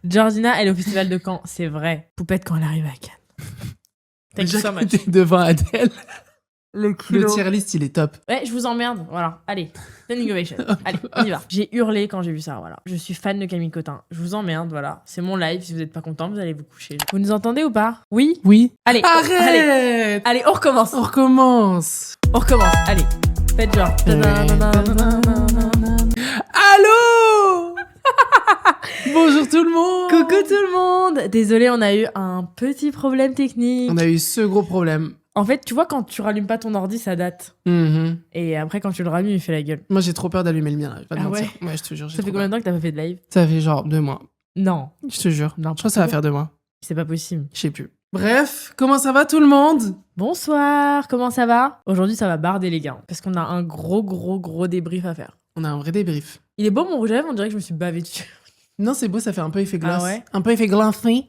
Georgina, elle est au festival de Caen, c'est vrai. Poupette quand elle arrive à Cannes. Thank you so much. T'es devant Adèle. Le Le tier list, il est top. Ouais, je vous emmerde, voilà. Allez, standing ovation. Allez, on y va. J'ai hurlé quand j'ai vu ça, voilà. Je suis fan de Camille Cotin. Je vous emmerde, voilà. C'est mon live. Si vous n'êtes pas content, vous allez vous coucher. Vous nous entendez ou pas? Oui. Oui. Allez, Arrête. allez, on recommence. On recommence. On recommence. Allez, faites genre. Allô. Bonjour tout le monde. Coucou tout le monde. Désolé, on a eu un petit problème technique. On a eu ce gros problème. En fait, tu vois, quand tu rallumes pas ton ordi, ça date. Mm-hmm. Et après, quand tu le rallumes, il fait la gueule. Moi, j'ai trop peur d'allumer le mien. Là. Je vais pas te Ah mentir. ouais Ouais, je te jure. Ça fait combien de temps que t'as pas fait de live? Ça fait genre 2 mois. Non. Je te jure. Non, Je crois que ça va faire 2 mois. C'est pas possible. Je sais plus. Bref, comment ça va tout le monde? Bonsoir, comment ça va? Aujourd'hui, ça va barder les gars, parce qu'on a un gros débrief à faire. On a un vrai débrief. Il est beau mon rouge à lèvres, on dirait que je me suis bavée dessus. Non, c'est beau, ça fait un peu effet glace. Ah ouais? Un peu effet glacé.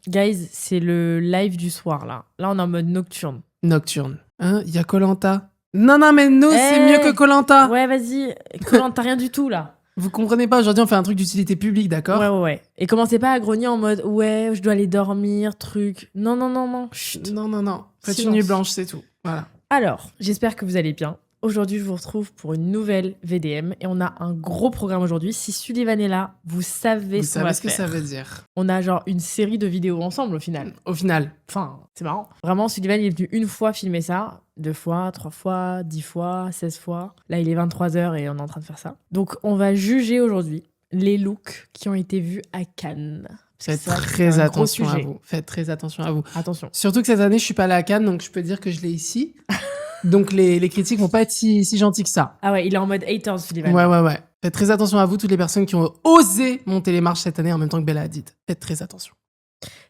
Guys, c'est le live du soir là. Là, on est en mode nocturne. Nocturne. Hein, il y a Koh-Lanta. Non, mais nous, c'est mieux que Koh-Lanta. Ouais, vas-y. Comment t'as rien du tout là? Vous comprenez pas, aujourd'hui, on fait un truc d'utilité publique, d'accord? Ouais. Et commencez pas à grogner en mode ouais, je dois aller dormir, truc. Non. Chut. Non. Faites Silence. une nuit blanche, c'est tout. Voilà. Alors, j'espère que vous allez bien. Aujourd'hui, je vous retrouve pour une nouvelle VDM et on a un gros programme aujourd'hui. Si Sullivan est là, vous savez Vous ce qu'on va savez ce que faire. ça veut dire. On a genre une série de vidéos ensemble au final. Au final. Enfin, c'est marrant. Vraiment, Sullivan, il est venu une fois filmer ça, 2 fois, 3 fois, 10 fois, 16 fois. Là, il est 23h et on est en train de faire ça. Donc, on va juger aujourd'hui les looks qui ont été vus à Cannes. Parce que Faites c'est vrai que très c'est un gros attention à sujet. vous. Faites très attention à vous. Attention. Surtout que cette année, je suis pas allée à Cannes, donc je peux dire que je l'ai ici. Donc les critiques vont pas être si gentils que ça. Ah ouais, il est en mode haters, Sullivan. Ouais. Faites très attention à vous, toutes les personnes qui ont osé monter les marches cette année en même temps que Bella Hadid. Faites très attention.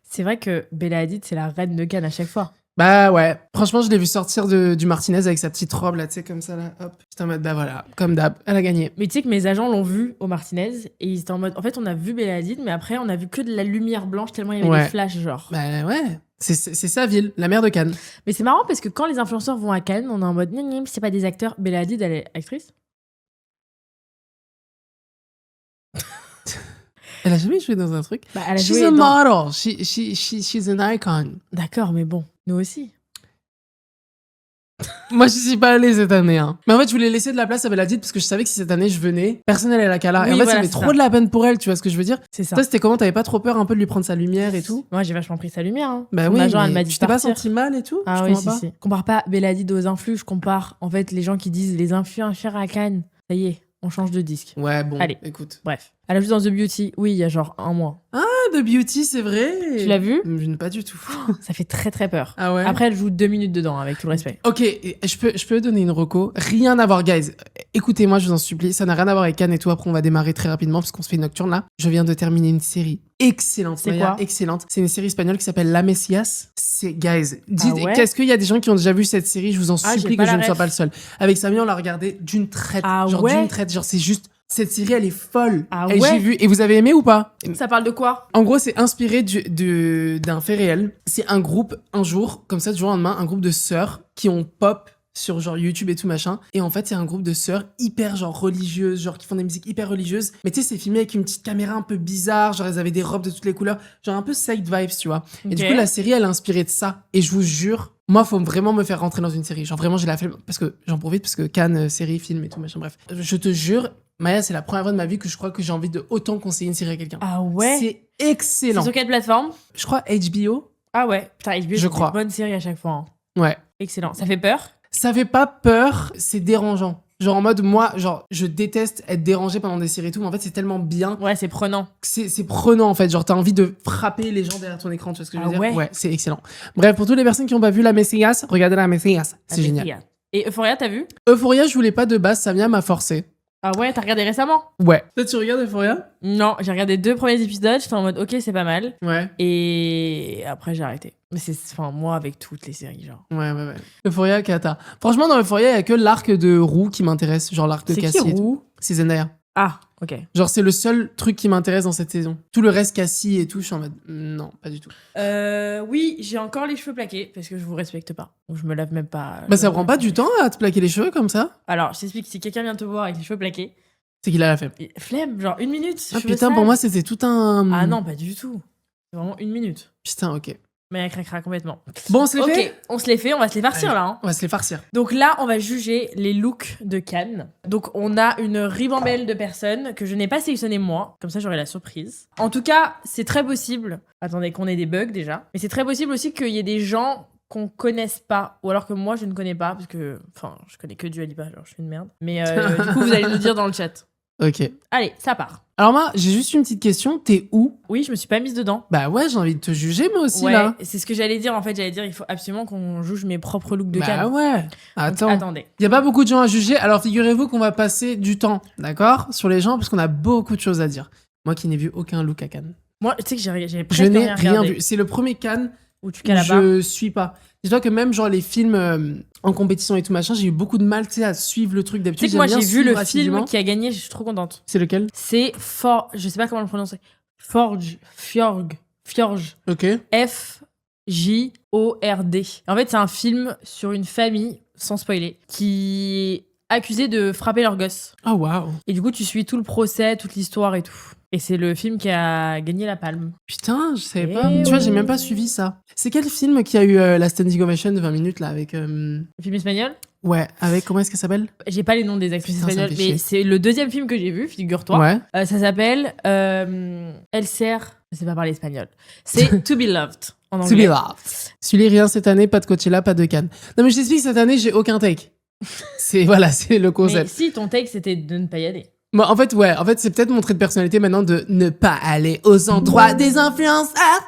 C'est vrai que Bella Hadid, c'est la reine de Cannes à chaque fois. Bah ouais. Franchement, je l'ai vu sortir du Martinez avec sa petite robe là, tu sais, comme ça là. Hop. J'étais en mode, bah voilà, comme d'hab, elle a gagné. Mais tu sais que mes agents l'ont vu au Martinez et ils étaient en mode. En fait, on a vu Bella Hadid, mais après, on a vu que de la lumière blanche tellement il y avait Ouais. des flashs, genre. Bah ouais. C'est sa ville, la mer de Cannes. Mais c'est marrant parce que quand les influenceurs vont à Cannes, on est en mode. C'est pas des acteurs. Bella Hadid, elle est actrice. Elle a jamais joué dans un truc. Bah, elle a She's joué a dans... model. She's an icon. D'accord, mais bon, nous aussi. Moi, je suis pas allée cette année. Hein. Mais en fait, je voulais laisser de la place à Bella Hadid parce que je savais que si cette année je venais, personne n'allait à la Cala. Oui, et en fait, voilà, ça fait c'est trop ça. de la peine pour elle, tu vois ce que je veux dire? C'est ça. Toi, c'était comment? T'avais pas trop peur un peu de lui prendre sa lumière et tout? Moi, j'ai vachement pris sa lumière. Hein. Bah Mon oui, agent, elle mais m'a dit tu t'es de pas partir. senti mal et tout? Ah Je oui, comprends si, pas. si. Compare pas Bella Hadid aux influx, je compare en fait les gens qui disent les influenceurs à Cannes. Ça y est, on change de disque. Ouais, bon, Allez. écoute. Bref. Elle a joué dans The Beauty, oui, il y a genre 1 mois. Ah, The Beauty, c'est vrai. Tu l'as vu? Pas du tout. Ça fait très peur. Ah ouais? Après, elle joue 2 minutes dedans, avec tout le respect. Ok, je peux donner une reco. Rien à voir, guys. Écoutez-moi, je vous en supplie. Ça n'a rien à voir avec Cannes et tout. Après, on va démarrer très rapidement parce qu'on se fait une nocturne là. Je viens de terminer une série excellente. C'est Maya, quoi? excellente. C'est une série espagnole qui s'appelle La Messias. C'est, guys, dites, Ah ouais? qu'est-ce qu'il y a des gens qui ont déjà vu cette série? Je vous en Ah, j'ai supplie pas que je la ne sois ref. pas le seul. Avec Samy, on l'a regardé d'une traite. Ah genre ouais? d'une traite. Genre, c'est juste. Cette série, elle est folle. Ah Et ouais? j'ai vu. Et vous avez aimé ou pas? Ça parle de quoi? En gros, c'est inspiré d'un fait réel. C'est un groupe, un jour, comme ça, du jour au lendemain, un groupe de sœurs qui ont pop sur genre YouTube et tout machin. Et en fait, c'est un groupe de sœurs hyper genre religieuses, genre qui font des musiques hyper religieuses. Mais tu sais, c'est filmé avec une petite caméra un peu bizarre, genre elles avaient des robes de toutes les couleurs, genre un peu side vibes, tu vois. Et du Ok. coup, la série, elle est inspirée de ça. Et je vous jure, moi, faut vraiment me faire rentrer dans une série. Genre vraiment, j'ai la flemme, parce que j'en profite, parce que Cannes, série, film et tout machin, bref. Je te jure, Maya, c'est la première fois de ma vie que je crois que j'ai envie de autant conseiller une série à quelqu'un. Ah ouais? C'est C'est excellent. sur quelle plateforme? Je crois HBO. Ah ouais. Putain, HBO, Je c'est crois. une bonne série à chaque fois. Hein. Ouais. Excellent. Ça fait peur? Ça fait pas peur, c'est dérangeant. Genre en mode, moi, genre, je déteste être dérangé pendant des séries et tout, mais en fait, c'est tellement bien Ouais, c'est prenant. que c'est prenant, en fait. Genre, t'as envie de frapper les gens derrière ton écran, tu vois ce que je veux Ah dire? ouais? Ouais, c'est excellent. Bref, pour toutes les personnes qui ont pas vu La Messias, regardez La Messias. C'est génial. Et Euphoria, t'as vu? Euphoria, je voulais pas de base, Samia m'a forcé. Ah ouais, t'as regardé récemment? Ouais. Toi, tu regardes Euphoria? Non, j'ai regardé 2 premiers épisodes, j'étais en mode ok, c'est pas mal. Ouais. Et après, j'ai arrêté. Mais c'est, enfin, moi, avec toutes les séries, genre. Ouais. Euphoria, Kata. Franchement, dans Euphoria, il y a que l'arc de Roux qui m'intéresse. Genre l'arc de C'est qui, Cassie. et tout. Roux? C'est Zendaya. Ah, ok. Genre, c'est le seul truc qui m'intéresse dans cette saison. Tout le reste, Cassie et tout, je suis en mode, non, pas du tout. Oui, j'ai encore les cheveux plaqués parce que je vous respecte pas. Donc je me lave même pas. Bah, ça prend pas du temps à te plaquer les cheveux comme ça? Alors, je t'explique, si quelqu'un vient te voir avec les cheveux plaqués, C'est qu'il a la flemme. Flemme, genre 1 minute. Ah je veux putain, ça. pour moi, c'était tout un... Ah non, pas du tout. C'est vraiment 1 minute. Putain, ok. Mais elle craquera complètement. Bon, on se les Ok, fait on se les fait, on va se les farcir Allez, là. Hein. On va se les farcir. Donc là, on va juger les looks de Cannes. Donc on a une ribambelle de personnes que je n'ai pas sélectionné moi, comme ça j'aurai la surprise. En tout cas, c'est très possible. Attendez, qu'on ait des bugs déjà. Mais c'est très possible aussi qu'il y ait des gens qu'on connaisse pas, ou alors que moi je ne connais pas, parce que, enfin, je connais que Dua Lipa, genre je suis une merde. Mais du coup, vous allez nous dire dans le chat. Ok. Allez, ça part. Alors moi, j'ai juste une petite question. T'es où? Oui, je me suis pas mise dedans. Bah ouais, j'ai envie de te juger moi aussi Ouais, là. c'est ce que j'allais dire en fait. J'allais dire, il faut absolument qu'on juge mes propres looks de Bah Cannes. ouais. Donc, Attends. attendez. Il y a pas beaucoup de gens à juger. Alors figurez-vous qu'on va passer du temps, d'accord, sur les gens parce qu'on a beaucoup de choses à dire. Moi qui n'ai vu aucun look à Cannes. Moi, tu sais que j'avais Je presque n'ai rien rien regardé. vu. C'est le premier Cannes Où tu où cales là-bas. je suis pas. Dis-toi que même genre les films en compétition et tout machin, j'ai eu beaucoup de mal, tu sais, à suivre le truc Tu d'habitude. sais que moi, j'aime j'ai bien vu le suivre film assidûment. qui a gagné, je suis trop contente. C'est lequel? C'est je sais pas comment le prononcer. Fjord. Ok. F-J-O-R-D. En fait, c'est un film sur une famille, sans spoiler, qui est accusée de frapper leur gosse. Ah waouh. Et du coup, tu suis tout le procès, toute l'histoire et tout. Et c'est le film qui a gagné la palme. Putain, je savais Eh pas. Tu vois, j'ai oui. même pas suivi ça. C'est quel film qui a eu la standing ovation de 20 minutes là avec Le film espagnol. ouais, avec comment est-ce qu'elle s'appelle? J'ai pas les noms des actrices Putain, ça me espagnoles, fait chier. mais c'est le deuxième film que j'ai vu, figure-toi. Ouais. Ça s'appelle Elle sert. Je sais pas parler espagnol. C'est To Be Loved en To be anglais. loved. Suis rien cette année, pas de Coachella, pas de Cannes. Non mais je t'explique, cette année j'ai aucun take. C'est voilà, c'est le Mais concept. si ton take c'était de ne pas y aller. Moi, en fait, ouais, en fait, c'est peut-être mon trait de personnalité maintenant de ne pas aller aux endroits des influenceurs.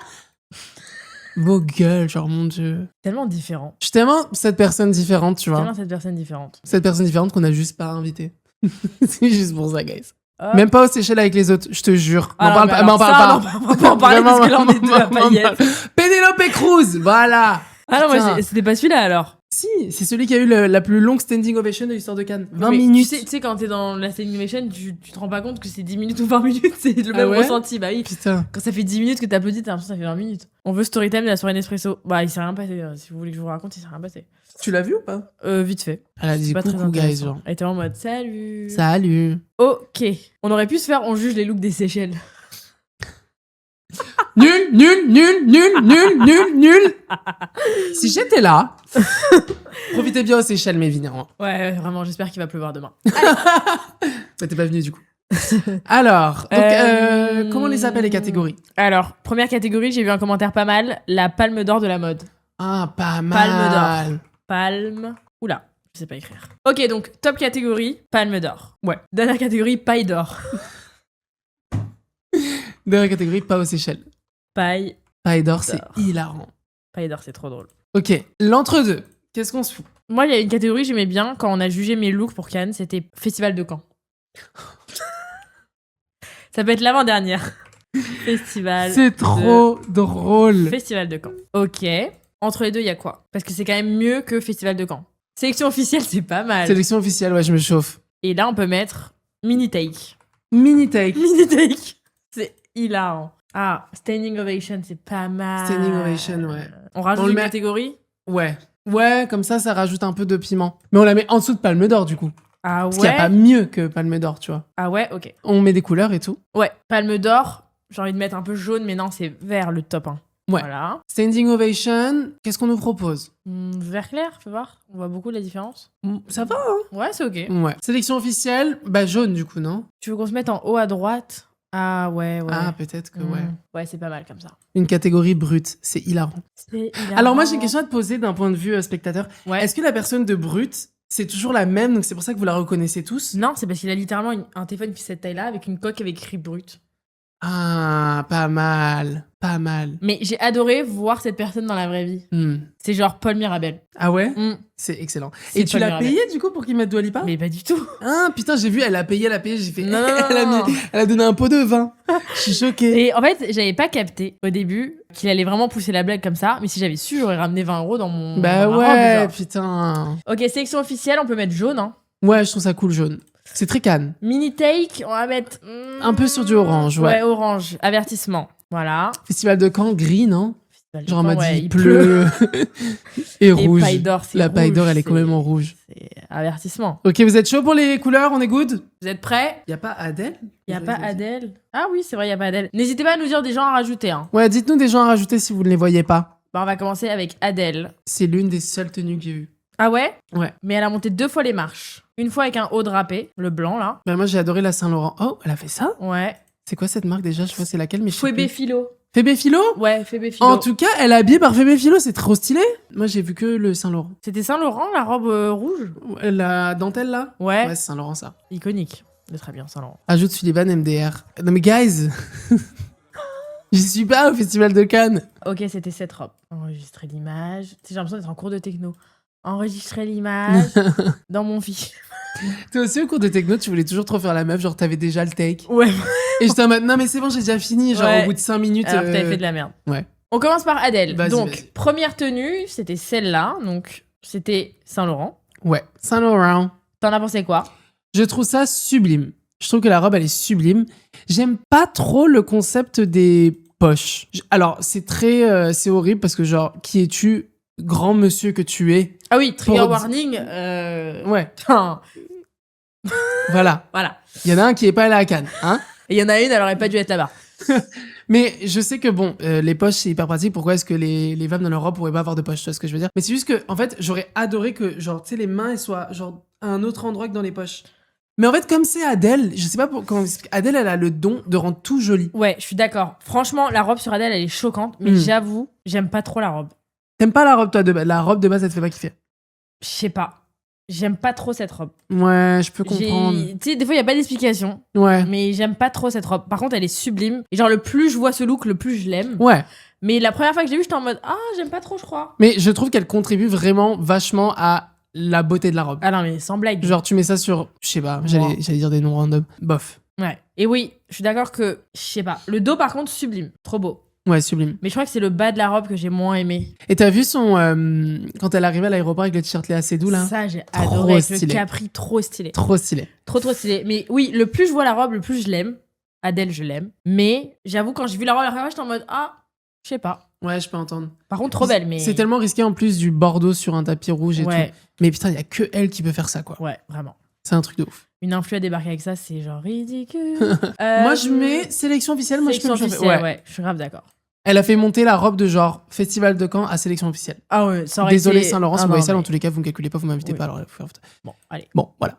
Vos gueules, genre mon dieu. Tellement différent. Je suis tellement cette personne différente, tu vois. Tellement cette personne différente. Cette personne différente qu'on a juste pas invitée. C'est juste pour ça, guys. Hop. Même pas aux Seychelles avec les autres, je te jure. Ah M'en non, parle mais pas, alors m'en parle ça, pas. non, on va pas en parler parce que là on est deux à Vraiment, paillettes. Pénélope Cruz, voilà. Ah non, moi Putain. c'était pas celui-là alors. Si, c'est celui qui a eu la plus longue standing ovation de l'histoire de Cannes. 20 Mais minutes. Tu sais, quand t'es dans la standing ovation, tu te rends pas compte que c'est 10 minutes ou 20 minutes, c'est le Ah même ouais ressenti. Bah oui. Putain. Quand ça fait 10 minutes que t'applaudis, t'as l'impression que ça fait 20 minutes. On veut story time de la soirée Nespresso. Bah, il s'est rien passé. Si vous voulez que je vous raconte, il s'est rien passé. Tu l'as vu ou pas? Vite fait. Elle a C'est dit pas très coucou, guys, intéressant. genre. Elle était en mode salut. Salut. Ok. On aurait pu se faire on juge les looks des Seychelles. Nul. Si j'étais là, profitez bien aux Seychelles, mes vignerons. Ouais, vraiment, j'espère qu'il va pleuvoir demain. Bah, t'es pas venu du coup. Alors, donc, comment on les appelle les catégories? Alors, première catégorie, j'ai vu un commentaire pas mal. La palme d'or de la mode. Ah, pas mal. Palme d'or. Palme. Oula, je sais pas écrire. Ok, donc, top catégorie, palme d'or. Ouais. Dernière catégorie, paille d'or. Dernière catégorie, pas aux Seychelles. Paille. Paille d'or, c'est D'or. hilarant. Paille d'or, c'est trop drôle. Ok, l'entre-deux. Qu'est-ce qu'on se fout? Moi, il y a une catégorie que j'aimais bien quand on a jugé mes looks pour Cannes, c'était Festival de Caen. Ça peut être l'avant-dernière. Festival. C'est trop drôle. Festival de Caen. Ok. Entre les deux, il y a quoi? Parce que c'est quand même mieux que Festival de Caen. Sélection officielle, c'est pas mal. Sélection officielle, ouais, je me chauffe. Et là, on peut mettre mini take. Mini take. Mini take. C'est hilarant. Ah, standing ovation, c'est pas mal. Standing ovation, ouais. On rajoute On le une met- catégorie? Ouais. Ouais, comme ça rajoute un peu de piment. Mais on la met en dessous de Palme d'Or, du coup. Ah Parce qu'il n'y a ouais? pas mieux que Palme d'Or, tu vois. Ah ouais, ok. On met des couleurs et tout. Ouais, palme d'or. J'ai envie de mettre un peu jaune, mais non, c'est vert le top 1. Ouais. Voilà. Standing ovation, qu'est-ce qu'on nous propose? Vert clair, fais voir. On voit beaucoup la différence. Ça va, hein? Ouais, c'est ok. Ouais. Sélection officielle, bah jaune, du coup, non? Tu veux qu'on se mette en haut à droite? Ah ouais, ouais. Ah, peut-être que ouais. Ouais, c'est pas mal comme ça. Une catégorie brute, c'est hilarant. C'est hilarant. Alors moi, j'ai une question à te poser d'un point de vue spectateur. Ouais. Est-ce que la personne de brute, c'est toujours la même, donc c'est pour ça que vous la reconnaissez tous? Non, c'est parce qu'il a littéralement un téléphone qui fait cette taille-là avec une coque avec écrit brut. Ah, pas mal. Pas mal. Mais j'ai adoré voir cette personne dans la vraie vie. Hmm. C'est genre Paul Mirabel. Ah ouais? Mm. C'est excellent. C'est Et tu Paul l'as Mirabel. payé, du coup, pour qu'il mette Dua Lipa? Mais pas du tout. Ah, putain, j'ai vu, elle a payé, j'ai fait... Non, non, non, elle, a non. elle a donné un pot de vin. Je suis choquée. Et en fait, j'avais pas capté au début qu'il allait vraiment pousser la blague comme ça. Mais si j'avais su, j'aurais ramené 20 € dans mon. Bah dans ma ouais, robe, genre. putain. Ok, sélection officielle, on peut mettre jaune. Hein. Ouais, je trouve ça cool, jaune. C'est très Cannes. Mini take, on va mettre. Un peu sur du orange, ouais. Ouais, orange. Avertissement. Voilà. Festival de Caen, gris, non? Genre en mode ouais, il pleut. Et rouge. paille d'or, c'est La paille rouge, d'or, elle est c'est- quand même en rouge. C'est avertissement. Ok, vous êtes chaud pour les couleurs? On est good? Vous êtes prêts? Y a pas Adèle? Il y a pas Adèle? Ah oui, c'est vrai, il y a pas Adèle. N'hésitez pas à nous dire des gens à rajouter. Hein. Ouais, dites-nous des gens à rajouter si vous ne les voyez pas. Bah, on va commencer avec Adèle. C'est l'une des seules tenues que j'ai vues. Ah ouais? Ouais. Mais elle a monté 2 fois les marches. Une fois avec un haut drapé, le blanc là. Bah, moi, j'ai adoré la Saint-Laurent. Oh, elle a fait ça? Ouais. C'est quoi cette marque déjà? Je vois c'est laquelle, mais je sais Fouébé plus. Philo. Fébé Philo? Ouais, Fébé Philo. En tout cas, elle est habillée par Fébé Philo, c'est trop stylé. Moi, j'ai vu que le Saint-Laurent. C'était Saint-Laurent, la robe rouge? La dentelle, là? Ouais. Ouais, c'est Saint-Laurent, ça. Iconique. C'est très bien, Saint-Laurent. Ajoute Sullivan MDR. Non, mais guys! J'y suis pas au Festival de Cannes. Ok, c'était cette robe. Enregistrer l'image. Tu sais, j'ai l'impression d'être en cours de techno. Enregistrer l'image dans mon fichier. Toi aussi, au cours de techno, tu voulais toujours trop faire la meuf, genre t'avais déjà le take. Ouais. Et j'étais en mode, non, mais c'est bon, j'ai déjà fini, genre Ouais. au bout de 5 minutes. Alors que t'avais fait de la merde. Ouais. On commence par Adèle. Vas-y, Donc, vas-y. première tenue, c'était celle-là. Donc, c'était Saint-Laurent. Ouais, Saint-Laurent. T'en as pensé quoi? Je trouve ça sublime. Je trouve que la robe, elle est sublime. J'aime pas trop le concept des poches. Alors, c'est très... c'est horrible parce que, genre, qui es-tu, grand monsieur que tu es? Ah oui, trigger Pour- warning. Ouais, Putain. voilà. Voilà. Il y en a un qui est pas allé à Cannes, hein? Et il y en a une, elle aurait pas dû être là-bas. Mais je sais que, bon, les poches, c'est hyper pratique. Pourquoi est-ce que les femmes dans leur robe pourraient pas avoir de poches? Tu vois ce que je veux dire? Mais c'est juste que, en fait, j'aurais adoré que, genre, tu sais, les mains, elles soient, genre, à un autre endroit que dans les poches. Mais en fait, comme c'est Adèle, je sais pas comment expliquer. Adèle, elle a le don de rendre tout joli. Ouais, je suis d'accord. Franchement, la robe sur Adèle, elle est choquante. Mais j'avoue, j'aime pas trop la robe. T'aimes pas la robe, toi, de base? La robe de base, elle te fait pas kiffer. Je sais pas. J'aime pas trop cette robe. Ouais, je peux comprendre. Tu sais, des fois, il y a pas d'explication. Ouais. Mais j'aime pas trop cette robe. Par contre, elle est sublime. Et genre, le plus je vois ce look, le plus je l'aime. Ouais. Mais la première fois que je l'ai vu, j'étais en mode ah, j'aime pas trop, je crois. Mais je trouve qu'elle contribue vraiment vachement à la beauté de la robe. Ah non, mais sans blague. Genre, tu mets ça sur, je sais pas, j'allais dire des noms random. Bof. Ouais. Et oui, je suis d'accord que, je sais pas. Le dos, par contre, sublime. Trop beau. Ouais, sublime. Mais je crois que c'est le bas de la robe que j'ai moins aimé. Et t'as vu son. Quand elle arrivait à l'aéroport avec le t-shirt Léa Seydoux, là? Ça, j'ai Trop adoré. Avec stylé. le capri, trop stylé. Trop stylé. Trop, trop stylé. Mais oui, le plus je vois la robe, le plus je l'aime. Adèle, je l'aime. Mais j'avoue, quand j'ai vu la robe la première fois, j'étais en mode ah, je sais pas. Ouais, je peux entendre. Par contre, trop belle, mais. C'est tellement risqué en plus du bordeaux sur un tapis rouge et Ouais, tout. Mais putain, il y a que elle qui peut faire ça, quoi. ouais, vraiment. C'est un truc de ouf. Une influe à débarquer avec ça, c'est genre ridicule. Moi, je mets sélection officielle. Moi, je peux sélection me chauffer. officielle, Ouais. ouais, je suis grave d'accord. Elle a fait monter la robe de genre Festival de Caen à sélection officielle. Ah ouais, ça aurait Désolé, été... Saint-Laurent, si Ah vous voyez non, ça, dans mais- tous les cas, vous me calculez pas, vous m'invitez Oui. pas. Alors, Bon, allez. bon, voilà.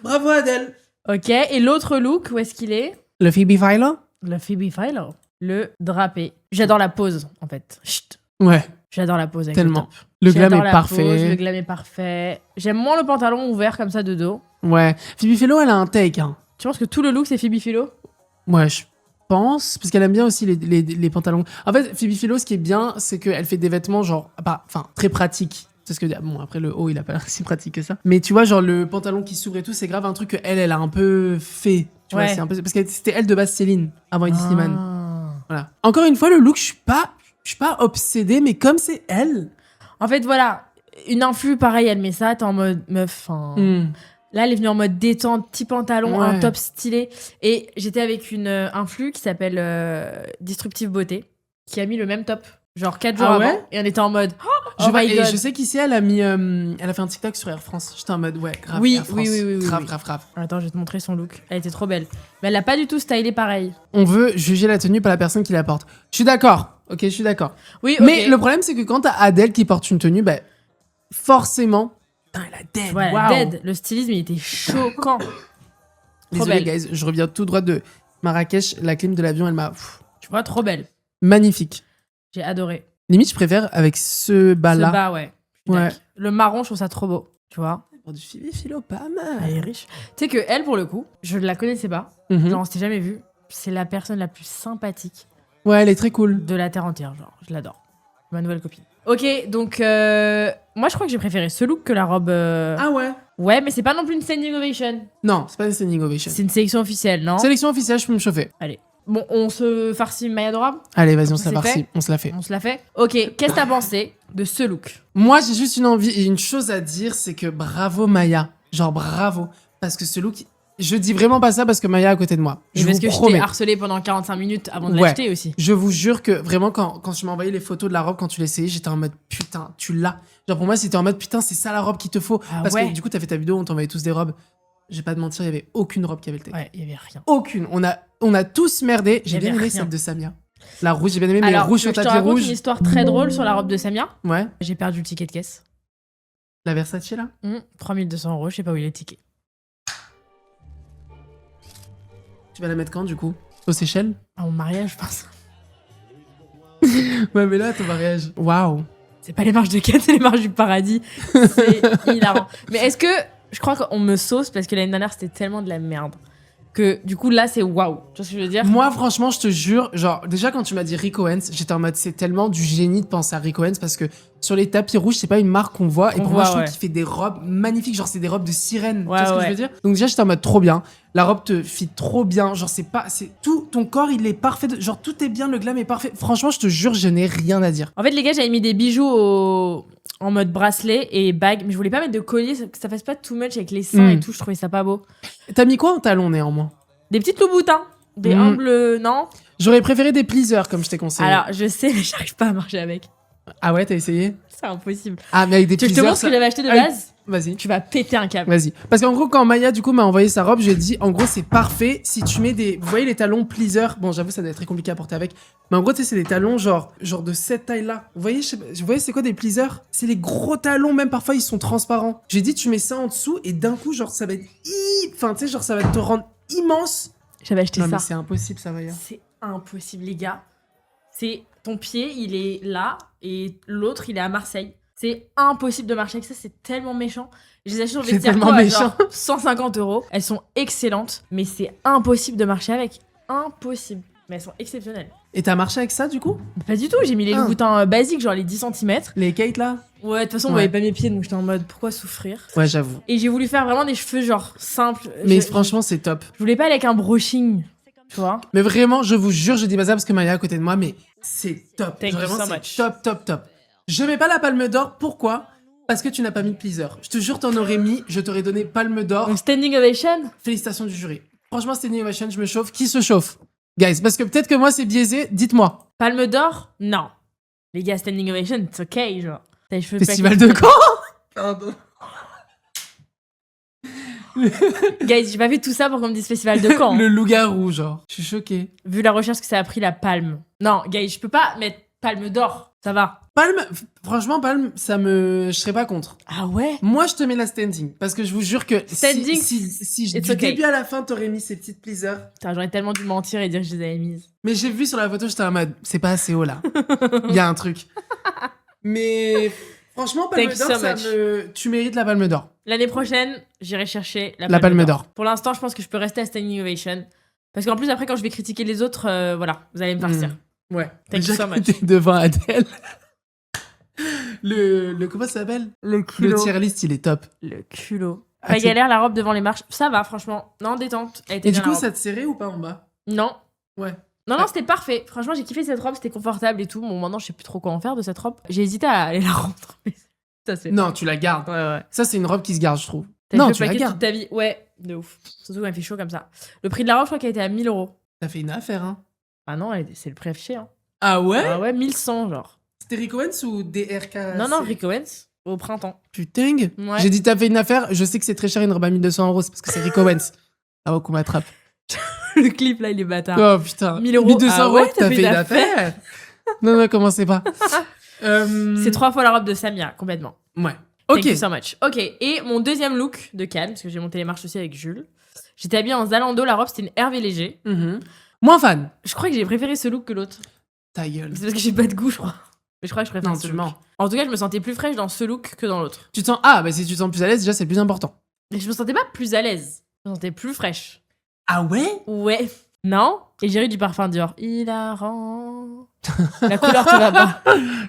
Bravo Adèle. Ok, et l'autre look, où est-ce qu'il est? Le Phoebe Philo? Le Phoebe Philo. Le drapé. J'adore la pose, en fait. Chut. Ouais, J'adore la pose avec tellement. le top. Le glam J'adore est la parfait. pose, le glam est parfait. J'aime moins le pantalon ouvert comme ça de dos. Ouais. Phoebe Philo, elle a un take, hein. Tu penses que tout le look, c'est Phoebe Philo? Ouais, je pense. Parce qu'elle aime bien aussi les pantalons. En fait, Phoebe Philo, ce qui est bien, c'est qu'elle fait des vêtements, genre, enfin, très pratiques. C'est ce que bon, après le haut, il a pas l'air si pratique que ça. Mais tu vois, genre, le pantalon qui s'ouvre et tout, c'est grave un truc que elle a un peu fait. Tu vois, Ouais. c'est un peu. Parce que c'était elle de base Céline, avant Eddie Slimane. Ah. Voilà. Encore une fois, le look, je suis pas obsédée, mais comme c'est elle. En fait, voilà. Une influe, pareil, elle met ça, t'es en mode meuf. Là, elle est venue en mode détente, petit pantalon, Ouais. un top stylé. Et j'étais avec une influe qui s'appelle Disruptive Beauté, qui a mis le même top, genre 4 jours Ah avant. ouais Et on était en mode Je, oh vois, my et god. je sais qu'ici, elle a fait un TikTok sur Air France. J'étais en mode, ouais, grave. Oui, Air France. oui, oui, oui, oui, Grave, oui. grave, grave. Attends, je vais te montrer son look. Elle était trop belle. Mais elle l'a pas du tout stylé pareil. On veut juger la tenue par la personne qui la porte. Je suis d'accord. Ok, je suis d'accord. Oui, ok. Mais le problème, c'est que quand t'as Adèle qui porte une tenue, bah, forcément. Putain, elle a dead. Ouais, Waouh. dead. Le stylisme, il était choquant. Trop Désolé, belle. guys. Je reviens tout droit de Marrakech. La clim de l'avion, elle m'a. Tu vois, trop belle. Magnifique. J'ai adoré. Limite, je préfère avec ce Ce bas-là. bas, ouais. Je suis Ouais. d'accord. Le marron, je trouve ça trop beau. Tu vois, Pour du Phoebe Philo, pas elle est mal. riche. Tu sais que elle, pour le coup, je ne la connaissais pas. Mhm. Genre, on s'était jamais vu. C'est la personne la plus sympathique Ouais, elle est très cool. de la Terre entière. Genre, je l'adore. Ma nouvelle copine. Ok, donc moi, je crois que j'ai préféré ce look que la robe. Ah ouais? Ouais, mais c'est pas non plus une standing ovation. Non, c'est pas une standing ovation. C'est une sélection officielle, non? Sélection officielle, je peux me chauffer. Bon, on se farcit Maya adorable. Allez, vas-y, Comme on ça, se la c'est farcit. fait On se la fait. On se l'a fait. Ok, qu'est-ce que t'as pensé de ce look? Moi, j'ai juste une envie et une chose à dire, c'est que bravo Maya. Genre bravo. Parce que ce look, Je dis vraiment pas ça parce que Maya est à côté de moi. Et Je parce vous que je promets. t'ai harcelé pendant 45 minutes avant de Ouais. l'acheter aussi. Je vous jure que vraiment, quand tu m'as envoyé les photos de la robe, quand tu l'as essayé, j'étais en mode putain, tu l'as. Genre pour moi, c'était en mode putain, c'est ça la robe qu'il te faut. Ah Parce ouais. que du coup, t'as fait ta vidéo, on t'envoyait tous des robes. Je vais pas te mentir, il y avait aucune robe qui avait le take. Ouais, il y avait rien. Aucune. On a tous merdé. J'ai Il y bien avait aimé rien. celle de Samia. La rouge, j'ai bien aimé, mais Alors, rouge je sur te tapis raconte rouge. une histoire très drôle sur la robe de Samia. Ouais. J'ai perdu le ticket de caisse. La Versace là. 3200 €, je sais pas où il est le ticket. Tu vas la mettre quand du coup? Aux Seychelles? À mon mariage, je pense. Ouais, mais là, ton mariage. Waouh. C'est pas les marches de quête, c'est les marches du paradis. C'est hilarant. Mais est-ce que je crois qu'on me sauce parce que l'année dernière c'était tellement de la merde que du coup là c'est waouh. Tu vois ce que je veux dire? Moi, franchement, je te jure, genre, déjà quand tu m'as dit Rico Hens, j'étais en mode, c'est tellement du génie de penser à Rico Hens parce que sur les tapis rouges, c'est pas une marque qu'on voit. Et Qu'on pour moi, voit, je trouve ouais. qu'il fait des robes magnifiques. Genre, c'est des robes de sirène. Ouais, tu vois ce que ouais. je veux dire? Donc, déjà, j'étais en mode trop bien. La robe te fit trop bien. Genre, c'est tout. Ton corps, il est parfait. Genre, tout est bien. Le glam est parfait. Franchement, je te jure, je n'ai rien à dire. En fait les gars j'avais mis des bijoux en mode bracelet et bague, mais je voulais pas mettre de collier, que ça fasse pas too much avec les seins et tout, je trouvais ça pas beau. T'as mis quoi en talon néanmoins? Des petites loups-boutins, des Mm. humbles, non? J'aurais préféré des pleasers, comme je t'ai conseillé. Alors je sais mais j'arrive pas à marcher avec. Ah ouais, t'as essayé? C'est impossible. Ah, mais avec des Tu veux que je te pleasers. montre ce que j'avais acheté de Ah oui. base? Vas-y. Tu vas péter un câble. Vas-y. Parce qu'en gros, quand Maya, du coup, m'a envoyé sa robe, je lui ai dit, en gros, c'est parfait si tu mets des. Vous voyez les talons pleaser? Bon, j'avoue, ça doit être très compliqué à porter avec. Mais en gros, tu sais, c'est des talons genre de cette taille-là. Vous voyez, vous voyez, c'est quoi des pleasers? C'est les gros talons, même parfois, ils sont transparents. J'ai dit, tu mets ça en dessous et d'un coup, genre, ça va être. Enfin, tu sais, genre, ça va te rendre immense. J'avais acheté Non, ça. mais c'est impossible, ça, Maya. C'est impossible, les gars. C'est ton pied, il est là et l'autre, il est à Marseille. C'est impossible de marcher avec ça, c'est tellement méchant. Je les achète sur C'est Vestiaire tellement Co à méchant. genre 150 €. Elles sont excellentes, mais c'est impossible de marcher avec. Impossible. Mais elles sont exceptionnelles. Et t'as marché avec ça, du coup? Pas du tout, j'ai mis les Ah. loups-boutins basiques, genre les 10 cm. Les Kate, là? Ouais, de toute façon, on Ouais. voyait pas mes pieds, donc j'étais en mode pourquoi souffrir. Ouais, j'avoue. Et j'ai voulu faire vraiment des cheveux genre simples. Mais Je- franchement, c'est top. je voulais pas aller avec un brushing, tu vois. Mais vraiment, je vous jure, je dis pas ça parce que Maya est à côté de moi, mais c'est top. Thank you Vraiment, so c'est much. top, top, top. Je mets pas la palme d'or, pourquoi? Parce que tu n'as pas mis de pleaser. Je te jure, t'en aurais mis, je t'aurais donné palme d'or. Donc standing ovation. Félicitations du jury. Franchement, c'était une innovation, je me chauffe. Qui se chauffe? Guys, parce que peut-être que moi c'est biaisé, dites-moi. Palme d'or? Non. Les gars, standing ovation, it's ok, genre. T'as les cheveux Festival plaqués. de Caen? Pardon. Guys, j'ai pas fait tout ça pour qu'on me dise festival de Caen. Le loup-garou, genre. Je suis choqué. Vu la recherche que ça a pris la palme. Non, guys, je peux pas mettre palme d'or. Ça va. Palme, franchement, palme, je serais pas contre. Ah ouais? Moi, je te mets la standing. Parce que je vous jure que Standing, si it's du okay. début à la fin, t'aurais mis ces petites pleasers. Putain, j'aurais tellement dû mentir et dire que je les avais mises. Mais j'ai vu sur la photo, j'étais en mode, c'est pas assez haut là. Il y a un truc. Mais franchement, palme Thank you d'or, so much. tu mérites la palme d'or. L'année prochaine, j'irai chercher La palme d'or. Pour l'instant, je pense que je peux rester à standing ovation. Parce qu'en plus, après, quand je vais critiquer les autres, voilà, vous allez me farcir. Ouais. Thank you Déjà so que much. t'es devant Adèle. Comment ça s'appelle? Le Le culot. tier list, il est top. Le culot. Ah, Pas c'est- galère, la robe devant les marches. Ça va, franchement. Non, détente. Elle était Et du bien, coup, la robe. ça te serrait ou pas en bas? Non. Ouais. Non, non, c'était parfait. Franchement, j'ai kiffé cette robe, c'était confortable et tout. Bon, maintenant, je sais plus trop quoi en faire de cette robe. J'ai hésité à aller la rendre. Mais ça, c'est. Non, tu la gardes. Ouais, ouais. Ça, c'est une robe qui se garde, je trouve. T'as Non, fait tu la plaquer gardes. toute ta vie. Ouais, de ouf. Surtout quand il fait chaud comme ça. Le prix de la robe, je crois qu'elle était à 1000 €. T'as fait une affaire, hein. Ah non, c'est le prix affiché. Hein. Ah ouais? Ah ouais, 1100, genre. C'était Rick Owens ou DRK? Non, non, Rick Owens, au printemps. Putain. Ouais. J'ai dit, t'as fait une affaire. Je sais que c'est très cher une robe à 1200 €. C'est parce que c'est Rick Owens. Ah ouais, qu'on m'attrape. Le clip, là, il est bâtard. Oh putain. 1000 €. 1200 Ah €, ouais, t'as fait une affaire. Non, non, commencez pas. C'est 3 fois la robe de Samia, complètement. Ouais. Thank Ok. you so much. Ok, et mon deuxième look de Cannes, parce que j'ai monté les marches aussi avec Jules. J'étais habillée en Zalando, la robe c'était une Hervé Léger. Mhm. Moins fan. Je crois que j'ai préféré ce look que l'autre. Ta gueule. C'est parce que j'ai pas de goût, je crois. Mais je crois que je préfère Non, ce tu look. mens. En tout cas, je me sentais plus fraîche dans ce look que dans l'autre. Tu te sens. Ah, bah si tu te sens plus à l'aise, déjà, c'est le plus important. Mais je me sentais pas plus à l'aise. Je me sentais plus fraîche. Ah ouais? Ouais. Non? Et j'ai eu du parfum Dior. Hilarant. La couleur te va pas.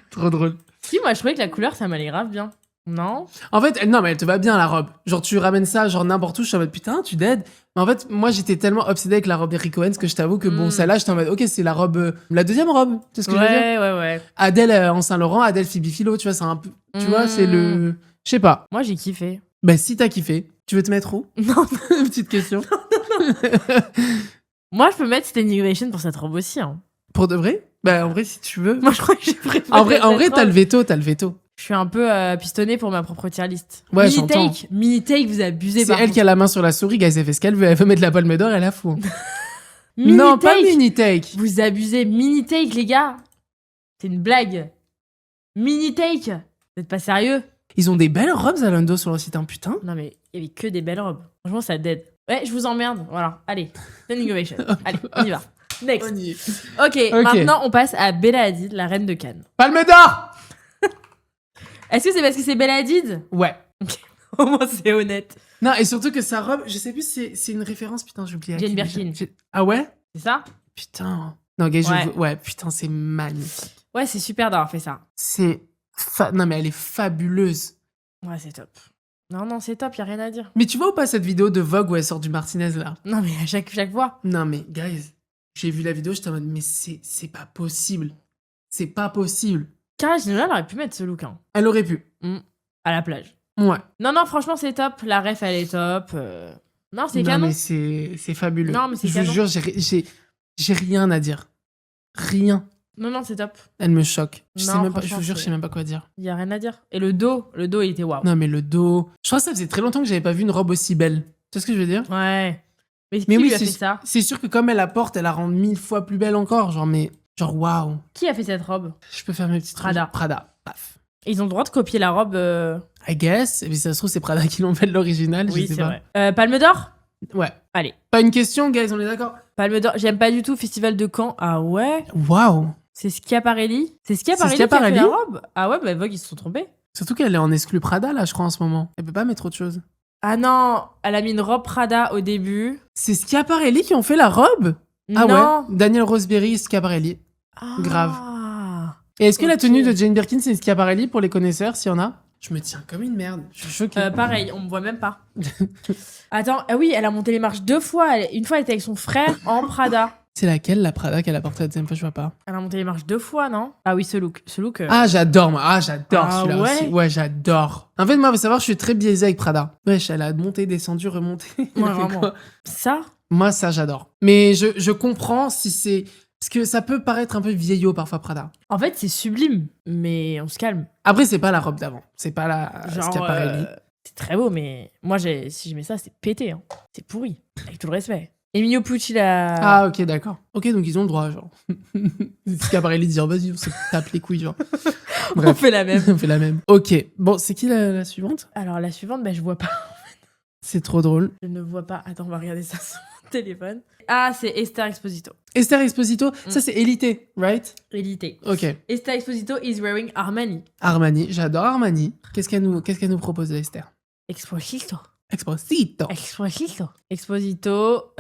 Trop drôle. Si, moi je trouvais que la couleur ça m'allait grave bien. Non? En fait, non, mais elle te va bien, la robe. Genre, tu ramènes ça, genre, n'importe où, je suis en mode, putain, tu dead. Mais en fait, moi, j'étais tellement obsédée avec la robe Rick Owens que je t'avoue que, bon, Mm. celle-là, j'étais en mode, ok, c'est la robe, la deuxième robe. C'est ce que je veux dire. Ouais. Adèle en Saint-Laurent, Adèle Phoebe Philo, tu vois, c'est un peu, tu vois, Mm. c'est le, je sais pas. Moi j'ai kiffé. Bah, si t'as kiffé, Tu veux te mettre où? Non. Petite question. Moi, je peux mettre standing ovation pour cette robe aussi. Hein. Pour de vrai? Bah, en vrai, si tu veux. Moi, je crois que j'ai préféré. En vrai, cette t'as robe. le veto, t'as le veto. Je suis un peu pistonnée pour ma propre tier list. Ouais, mini j'entends. take. Mini take, vous abusez C'est par elle contre. qui a la main sur la souris, guys, elle fait ce qu'elle veut. Elle veut mettre la palme d'or, elle la fout. Mini Non, pas take. mini take. Vous abusez. Mini take, les gars. C'est une blague. Mini take. Vous êtes pas sérieux? Ils ont des belles robes Zalando sur le site, hein, putain. Non, mais il y avait que des belles robes. Franchement, ça dead. Ouais, je vous emmerde. Voilà. Allez. Standing ovation. Allez, on y va. Next. On y est. Ok, maintenant, on passe à Bella Hadid, la reine de Cannes. Palme d'or. Est-ce que c'est parce que c'est Bella Hadid? Ouais. Au moins, c'est honnête. Non, et surtout que sa robe, je sais plus, c'est une référence, putain, j'ai oublié. à Jane qui déjà. Birkin. Ah ouais? C'est ça? Putain. Non, guys, Ouais. ouais, putain, c'est magnifique. Ouais, c'est super d'avoir fait ça. Non, mais elle est fabuleuse. Ouais, c'est top. Non, c'est top, y a rien à dire. Mais tu vois ou pas cette vidéo de Vogue où elle sort du Martinez, là? Non, mais à chaque fois. Non, mais, guys, j'ai vu la vidéo, j'étais en mode, mais c'est pas possible. C'est pas possible. Cara Ginola, elle aurait pu mettre ce look, hein, Elle aurait pu. à la plage. Ouais. Non, franchement, c'est top. La ref, elle est top. Non, c'est Non, canon. mais c'est fabuleux. Non, mais c'est je vous canon. jure, j'ai rien à dire. Rien. Non, c'est top. Elle me choque. Je Non, sais même pas, je franchement, vous jure, je c'est- sais même pas quoi dire. Y a rien à dire. Et le dos, il était waouh. Non, mais le dos. Je crois que ça faisait très longtemps que j'avais pas vu une robe aussi belle. Tu vois ce que je veux dire? Ouais. Mais qui Mais oui, lui a fait ça? c'est sûr que comme elle la porte, elle la rend 1000 fois plus belle encore. Genre, waouh. Qui a fait cette robe? Je peux faire mes petites Prada. Prada. Paf. Ils ont le droit de copier la robe. I guess. Mais si ça se trouve, c'est Prada qui l'ont fait de l'original. Oui, je sais c'est pas. vrai. Palme d'or? Ouais. Allez. Pas une question, guys, on est d'accord? Palme d'or. J'aime pas du tout Festival de Caen. Ah ouais? Waouh. C'est Schiaparelli? C'est Schiaparelli qui a fait Schiaparelli la robe? Ah ouais, bah Vogue, ils se sont trompés. Surtout qu'elle est en exclu Prada, là, je crois, en ce moment. Elle peut pas mettre autre chose. Ah non, elle a mis une robe Prada au début. C'est Schiaparelli qui ont fait la robe? Ah non. ouais? Daniel Roseberry, Schiaparelli. Ah. Grave. Et est-ce que la Ok. tenue de Jane Birkin, c'est Schiaparelli pour les connaisseurs, s'il y en a? Je me tiens comme une merde. Je suis choquée. Pareil, on me voit même pas. Attends, ah oui, elle a monté les marches 2 fois. Une fois, elle était avec son frère en Prada. C'est laquelle, la Prada, qu'elle a portée la deuxième fois? Je vois pas. Elle a monté les marches 2 fois, non? Ah oui, ce look. Ah, j'adore, moi. Ah, j'adore Ah celui-là ouais? aussi. Ouais, j'adore. En fait, moi, faut savoir, je suis très biaisé avec Prada. Wesh, elle a monté, descendu, remonté. Elle a fait vraiment. quoi? Ça? Moi, ça, j'adore. Mais je comprends si c'est... Parce que ça peut paraître un peu vieillot, parfois, Prada. En fait, c'est sublime, mais on se calme. Après, c'est pas la robe d'avant. C'est pas la Genre, Schiaparelli. c'est très beau, mais moi, si je mets ça, c'est pété. Hein. C'est pourri, avec tout le respect. Emilio Pucci, la... Ah, ok, d'accord. Ok, donc ils ont le droit, genre. Schiaparelli dire, vas-y, on se tape les couilles, genre. on Bref, fait la même. on fait la même. Ok, bon, c'est qui la suivante? Alors, la suivante, bah, je vois pas. C'est trop drôle. Je ne vois pas. Attends, on va regarder ça sur mon téléphone. Ah, c'est Esther Exposito. Esther Exposito, ça c'est Élité, right? Élité. Ok. Esther Exposito is wearing Armani. Armani, j'adore Armani. Qu'est-ce qu'elle nous propose, Esther? Exposito. Exposito. Exposito. Exposito.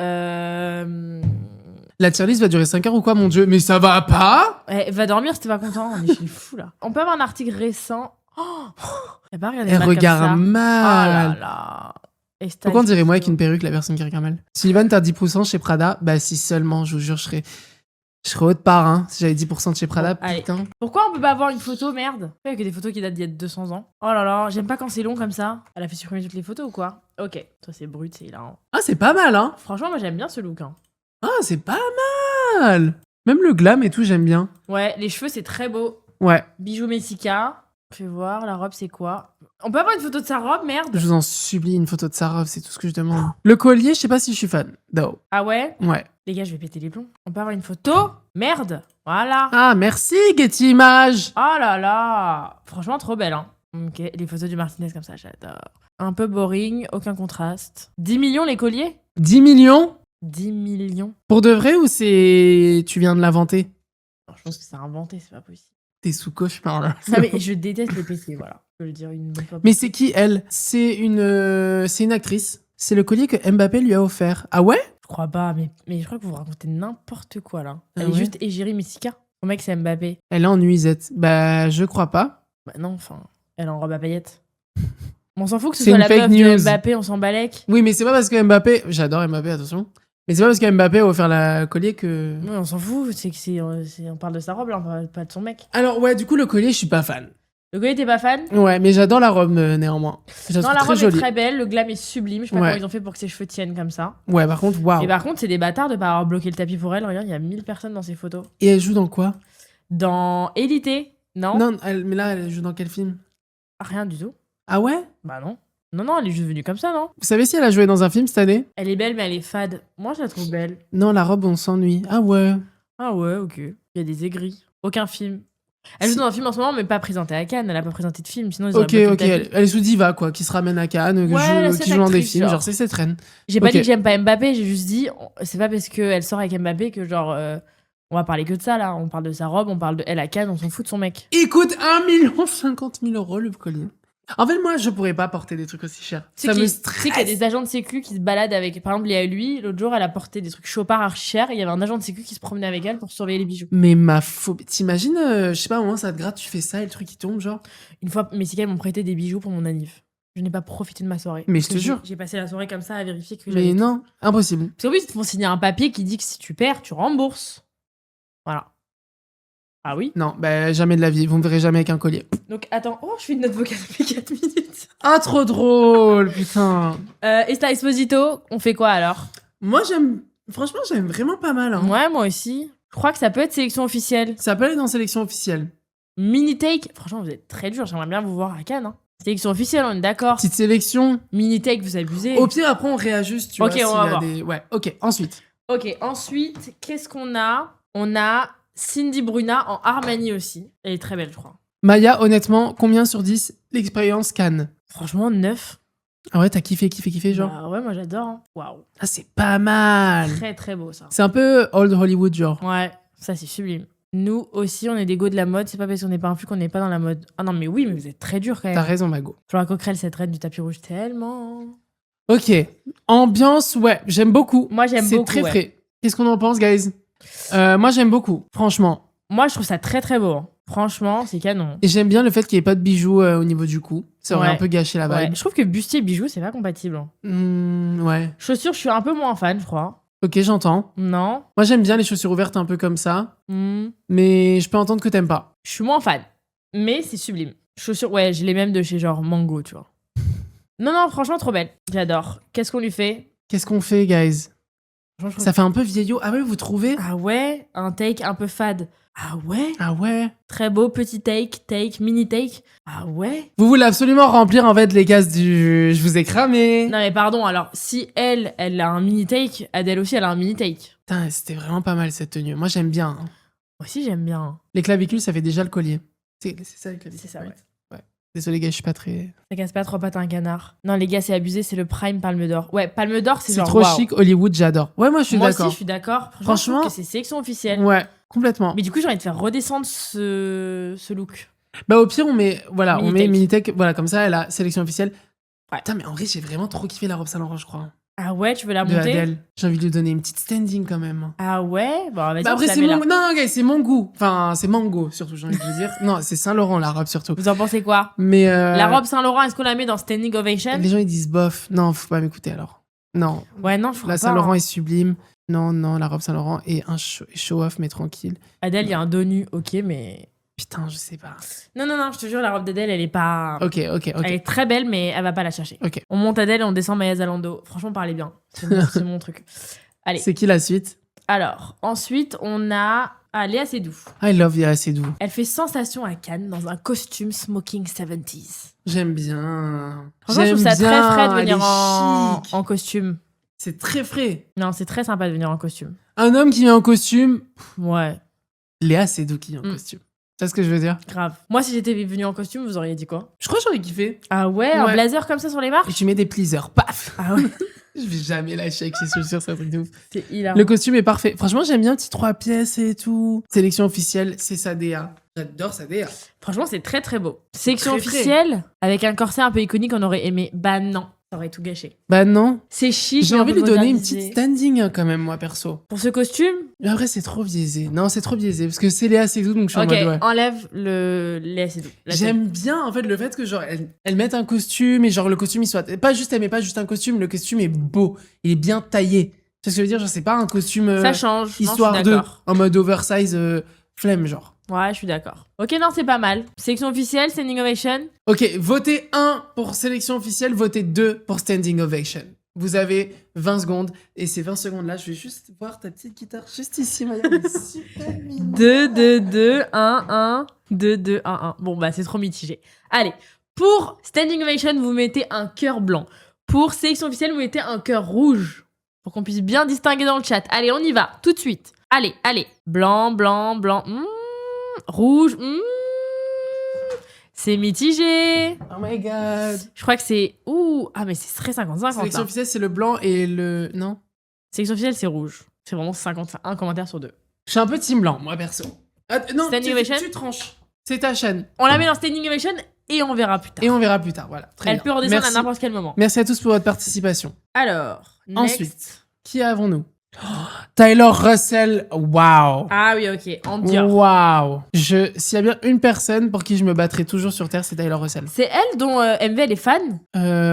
La tier list va durer 5 heures ou quoi, mon dieu? Mais ça va pas? Va dormir si t'es pas content. On est chez les fous là. On peut avoir un article récent. Oh, y'a pas regardé Elle mal comme regarde ça. mal. Oh là là. Esther Pourquoi on dirait moi avec Exposito. une perruque, la personne qui regarde mal? Sylvain, t'as 10% chez Prada? Bah si seulement, je vous jure, je serais haut de part, hein, si j'avais 10% de chez Prada, Bon, allez. putain. Pourquoi on peut pas avoir une photo, merde? Il y a que des photos qui datent d'il y a 200 ans. Oh là là, j'aime pas quand c'est long comme ça. Elle a fait supprimer toutes les photos ou quoi? Ok, toi c'est brut, c'est hilarant. Ah, c'est pas mal, hein? Franchement, moi j'aime bien ce look. Hein. Ah, c'est pas mal! Même le glam et tout, j'aime bien. Ouais, les cheveux c'est très beau. Ouais, Bijoux Messica. Fais voir, la robe c'est quoi? On peut avoir une photo de sa robe, merde? je vous en supplie, une photo de sa robe, c'est tout ce que je demande. Le collier, je sais pas si je suis fan. No. Ah ouais? Ouais. Les gars, je vais péter les plombs. On peut avoir une photo? Merde! Voilà. Ah, merci, Getty Images! Oh là là! Franchement, trop belle, hein. Ok, les photos du Martinez comme ça, j'adore. Un peu boring, aucun contraste. 10 millions les colliers? 10 millions? 10 millions? Pour de vrai ou c'est... Tu viens de l'inventer? Alors, je pense que c'est inventé, c'est pas possible. T'es sous cauchemar, là. Non mais je déteste les PC, voilà. Je peux le dire une bonne fois. Mais c'est qui, elle? C'est une actrice. C'est le collier que Mbappé lui a offert. Ah ouais? Je crois pas, mais je crois que vous racontez n'importe quoi, là. Ah Elle est ouais juste égérie Messica. Mon mec, c'est Mbappé. Elle est en nuisette. Bah, je crois pas. Bah non, enfin, elle est en robe à paillettes. On s'en fout que ce C'est soit une la fake meuf de news. Mbappé, on s'en balèque. Oui, mais c'est pas parce que Mbappé... J'adore Mbappé, attention. Mais c'est pas parce que Mbappé a offert le collier que... Oui, on s'en fout, on parle de sa robe, là, on parle pas de son mec. Alors, ouais, du coup, le collier, je suis pas fan. Le collier, t'es pas fan? Ouais, mais j'adore la robe néanmoins. Je la Non, trouve la très robe jolie. est très belle, le glam est sublime. Je sais pas Ouais. comment ils ont fait pour que ses cheveux tiennent comme ça. Ouais, par contre, waouh. Et par contre, c'est des bâtards de pas avoir bloqué le tapis pour elle. Regarde, il y a 1000 personnes dans ces photos. Et elle joue dans quoi? Dans Élité, non? Non, mais là, elle joue dans quel film? Rien du tout. Ah ouais? Bah non. Non, elle est juste venue comme ça, non? Vous savez si elle a joué dans un film cette année? Elle est belle, mais elle est fade. Moi, je la trouve belle. Non, la robe, on s'ennuie. Ah ouais. Ah ouais, ok. Il y a des aigris. Aucun film. Elle joue Si. dans un film en ce moment, mais pas présentée à Cannes. Elle a pas présenté de film, sinon ils auraient Ok, bloqué le ok. tapis. Elle est sous Diva, quoi, qui se ramène à Cannes, Ouais, qui cette joue dans des actrice, films. genre. Genre, c'est cette reine. J'ai pas Ok. dit que j'aime pas Mbappé, j'ai juste dit, c'est pas parce qu'elle sort avec Mbappé que genre, on va parler que de ça là. On parle de sa robe, on parle de elle à Cannes, on s'en fout de son mec. Écoute, 1,50 million le collier. En fait, moi, je pourrais pas porter des trucs aussi chers. Tu Ça me sais qu'il y a stresse. des agents de sécu qui se baladent avec, par exemple, Léa lui, l'autre jour, elle a porté des trucs Chopard archi chers, et il y avait un agent de sécu qui se promenait avec elle pour surveiller les bijoux. Mais ma phobie. T'imagines, je sais pas, au moment ça te gratte, tu fais ça et le truc il tombe, genre. Une fois, mes cicailles m'ont prêté des bijoux pour mon anniv. Je n'ai pas profité de ma soirée. Mais Parce je te que jure. J'ai passé la soirée comme ça à vérifier que Mais j'avais tout. non, impossible. Parce qu'en plus, ils te font signer un papier qui dit que si tu perds, tu rembourses. Voilà. Ah oui. Non, bah jamais de la vie. Vous me verrez jamais avec un collier. Donc attends, oh, je fais une note vocale depuis 4 minutes. Ah, trop drôle, putain. Esta Exposito, on fait quoi alors? Moi, j'aime. Franchement, j'aime vraiment pas mal. Hein. Ouais, moi aussi. Je crois que ça peut être sélection officielle. Ça peut aller dans sélection officielle. Mini take, franchement, vous êtes très dur. J'aimerais bien vous voir à Cannes. Hein. Sélection officielle, on est d'accord. Petite sélection. Mini take, vous abusez. Au pire, après, on réajuste, tu Ok, vois. on s'il va y a voir. des... Ouais, ok. Ensuite. Ok, ensuite, qu'est-ce qu'on a? On a Cindy Bruna en Armani aussi. Elle est très belle, je crois. Maya, honnêtement, combien sur 10 l'expérience Cannes? Franchement, 9. Ah ouais, t'as kiffé, genre? Bah ouais, moi j'adore. Hein. Waouh. Ah, c'est pas mal. Très très beau ça. C'est un peu old Hollywood, genre. Ouais, ça c'est sublime. Nous aussi, on est des go de la mode. C'est pas parce qu'on n'est pas un flux qu'on n'est pas dans la mode. Ah non, mais oui, mais vous êtes très dur quand même. T'as raison, Mago. Flora Coquerel, cette reine du tapis rouge, tellement. Ok. Ambiance, ouais, j'aime beaucoup. Moi, j'aime beaucoup. C'est très ouais. frais. Qu'est-ce qu'on en pense, guys? Moi, j'aime beaucoup, franchement. Moi, je trouve ça très très beau. Hein. Franchement, c'est canon. Et j'aime bien le fait qu'il n'y ait pas de bijoux au niveau du cou. Ça aurait Ouais. un peu gâché la Ouais. vibe. Je trouve que bustier et bijoux, c'est pas compatible. Hein. Ouais. Chaussures, je suis un peu moins fan, je crois. Ok, j'entends. Non. Moi, j'aime bien les chaussures ouvertes un peu comme ça. Hmm. Mais je peux entendre que t'aimes pas. Je suis moins fan. Mais c'est sublime. Chaussures, ouais, j'ai les mêmes de chez genre Mango, tu vois. Non, franchement, trop belle. J'adore. Qu'est-ce qu'on lui fait? Qu'est-ce qu'on fait, guys? Franchement, je trouve- Ça fait un peu vieillot. Ah ouais, vous trouvez? Ah ouais, un take un peu fade. Ah ouais, Ah ouais. très beau petit take, mini take. Ah ouais. Vous voulez absolument remplir en fait les cases du je vous ai cramé. Non mais pardon, alors si elle a un mini take, Adèle aussi elle a un mini take. Putain, c'était vraiment pas mal cette tenue. Moi, j'aime bien. Hein. Moi aussi j'aime bien. Les clavicules, ça fait déjà le collier. C'est ça les clavicules. C'est ça, ouais. Désolé, gars, je suis pas très. Ça casse pas trois pattes à un canard. Non les gars c'est abusé, c'est le prime Palme d'Or. Ouais, Palme d'Or c'est C'est genre trop waouh. chic, Hollywood, j'adore. Ouais, moi, je suis Moi aussi d'accord. je suis d'accord. Franchement- je trouve que c'est sélection officielle. Ouais, complètement. Mais du coup j'ai envie de faire redescendre ce look. Bah, au pire, on met Minitech. Minitech. Voilà, comme ça, elle a sélection officielle. Ouais. Putain, mais en vrai, j'ai vraiment trop kiffé la robe Saint-Laurent, je crois. Ah ouais, tu veux la De monter? Adèle. J'ai envie de lui donner une petite standing quand même. Ah ouais. Bon vas-y. Bah, on après, se la c'est met mon. là. Non, gars, c'est mon goût. Enfin, c'est Mango, surtout, j'ai envie de le dire. Non, c'est Saint-Laurent, la robe, surtout. Vous en pensez quoi? Mais. La robe Saint-Laurent, est-ce qu'on la met dans Standing Ovation? Les gens, ils disent bof. Non, faut pas m'écouter alors. Non. Ouais, non, je crois La pas. Saint-Laurent hein. est sublime. Non, la robe Saint-Laurent est un show-off, mais tranquille. Adèle, il y a un dos nu, ok, mais. Putain, je sais pas. Non, je te jure, la robe d'Adèle, elle est pas. Ok. Elle est très belle, mais elle va pas la chercher. Ok. On monte Adèle et on descend Maya Zalando. Franchement, parlez bien. C'est mon truc. Allez. C'est qui la suite? Alors, ensuite, on a Léa Seydoux. I love Léa Seydoux. Elle fait sensation à Cannes dans un costume smoking 70s. J'aime bien. Franchement, je trouve ça J'aime très bien, frais de elle venir est chic. en costume. C'est très frais. Non, c'est très sympa de venir en costume. Un homme qui vient en costume, Ouais, Léa Seydoux qui vient en costume. Tu vois ce que je veux dire? grave. Moi, si j'étais venue en costume, vous auriez dit quoi? Je crois que j'aurais kiffé. Ah ouais, un Ouais. blazer comme ça sur les Et marches? tu mets des pleasers, paf. Ah ouais, Je vais jamais lâcher avec ces chaussures, c'est un truc de ouf. c'est hilarant. Le costume est parfait. Franchement, j'aime bien petit 3 pièces et tout. Sélection officielle, c'est sa DA. J'adore sa DA. Franchement, c'est très très beau. Sélection très frais. officielle, avec un corset un peu iconique, on aurait aimé. Bah non, ça aurait tout gâché. Bah non. C'est chic. J'ai mais on envie de peut lui donner une moderniser. petite standing hein, quand même, moi, perso. Pour ce costume, Mais après, c'est trop biaisé. Non, c'est trop biaisé. Parce que c'est Léa Seydoux, donc je suis ok, en mode ouais. enlève le Léa Seydoux. La J'aime bien en fait le fait que genre elle mette un costume et genre le costume il soit pas juste elle met pas juste un costume, le costume est beau, il est bien taillé. Tu vois ce que je veux dire, genre c'est pas un costume tête. Ça change. Non, je suis histoire de d'accord. en mode oversize flemme genre. Ouais, je suis d'accord. Ok, non, c'est pas mal. Sélection officielle, standing ovation. Ok, votez 1 pour sélection officielle, votez 2 pour standing ovation. Vous avez 20 secondes. Et ces 20 secondes-là, je vais juste voir ta petite guitare juste ici, Maya. Elle est super mignonne. 2, 2, 2, 1, 1. 2, 2, 1, 1. Bon, bah, c'est trop mitigé. Allez, pour standing ovation, vous mettez un cœur blanc. Pour sélection officielle, vous mettez un cœur rouge. Pour qu'on puisse bien distinguer dans le chat. Allez, on y va, tout de suite. Allez, allez. Blanc, blanc, blanc. Rouge. C'est mitigé. Oh my god. Je crois que c'est... Ouh. Ah, mais c'est très 50-50. Sélection là. officielle, c'est le blanc et le... Non. Sélection officielle, c'est rouge. C'est vraiment 51 commentaires sur 2. Je suis un peu team blanc, moi, perso. Non, Standing ovation. tu tranches. C'est ta chaîne. On la met dans standing ovation et on verra plus tard. Et on verra plus tard, voilà. Très Elle bien. peut redescendre Merci. à n'importe quel moment. Merci à tous pour votre participation. Alors, next. Ensuite, qui avons-nous? Tyler Russell, waouh. Ah oui, ok. En Dior. Waouh. S'il y a bien une personne pour qui je me battrai toujours sur Terre, c'est Tyler Russell. C'est elle dont MV elle est fan.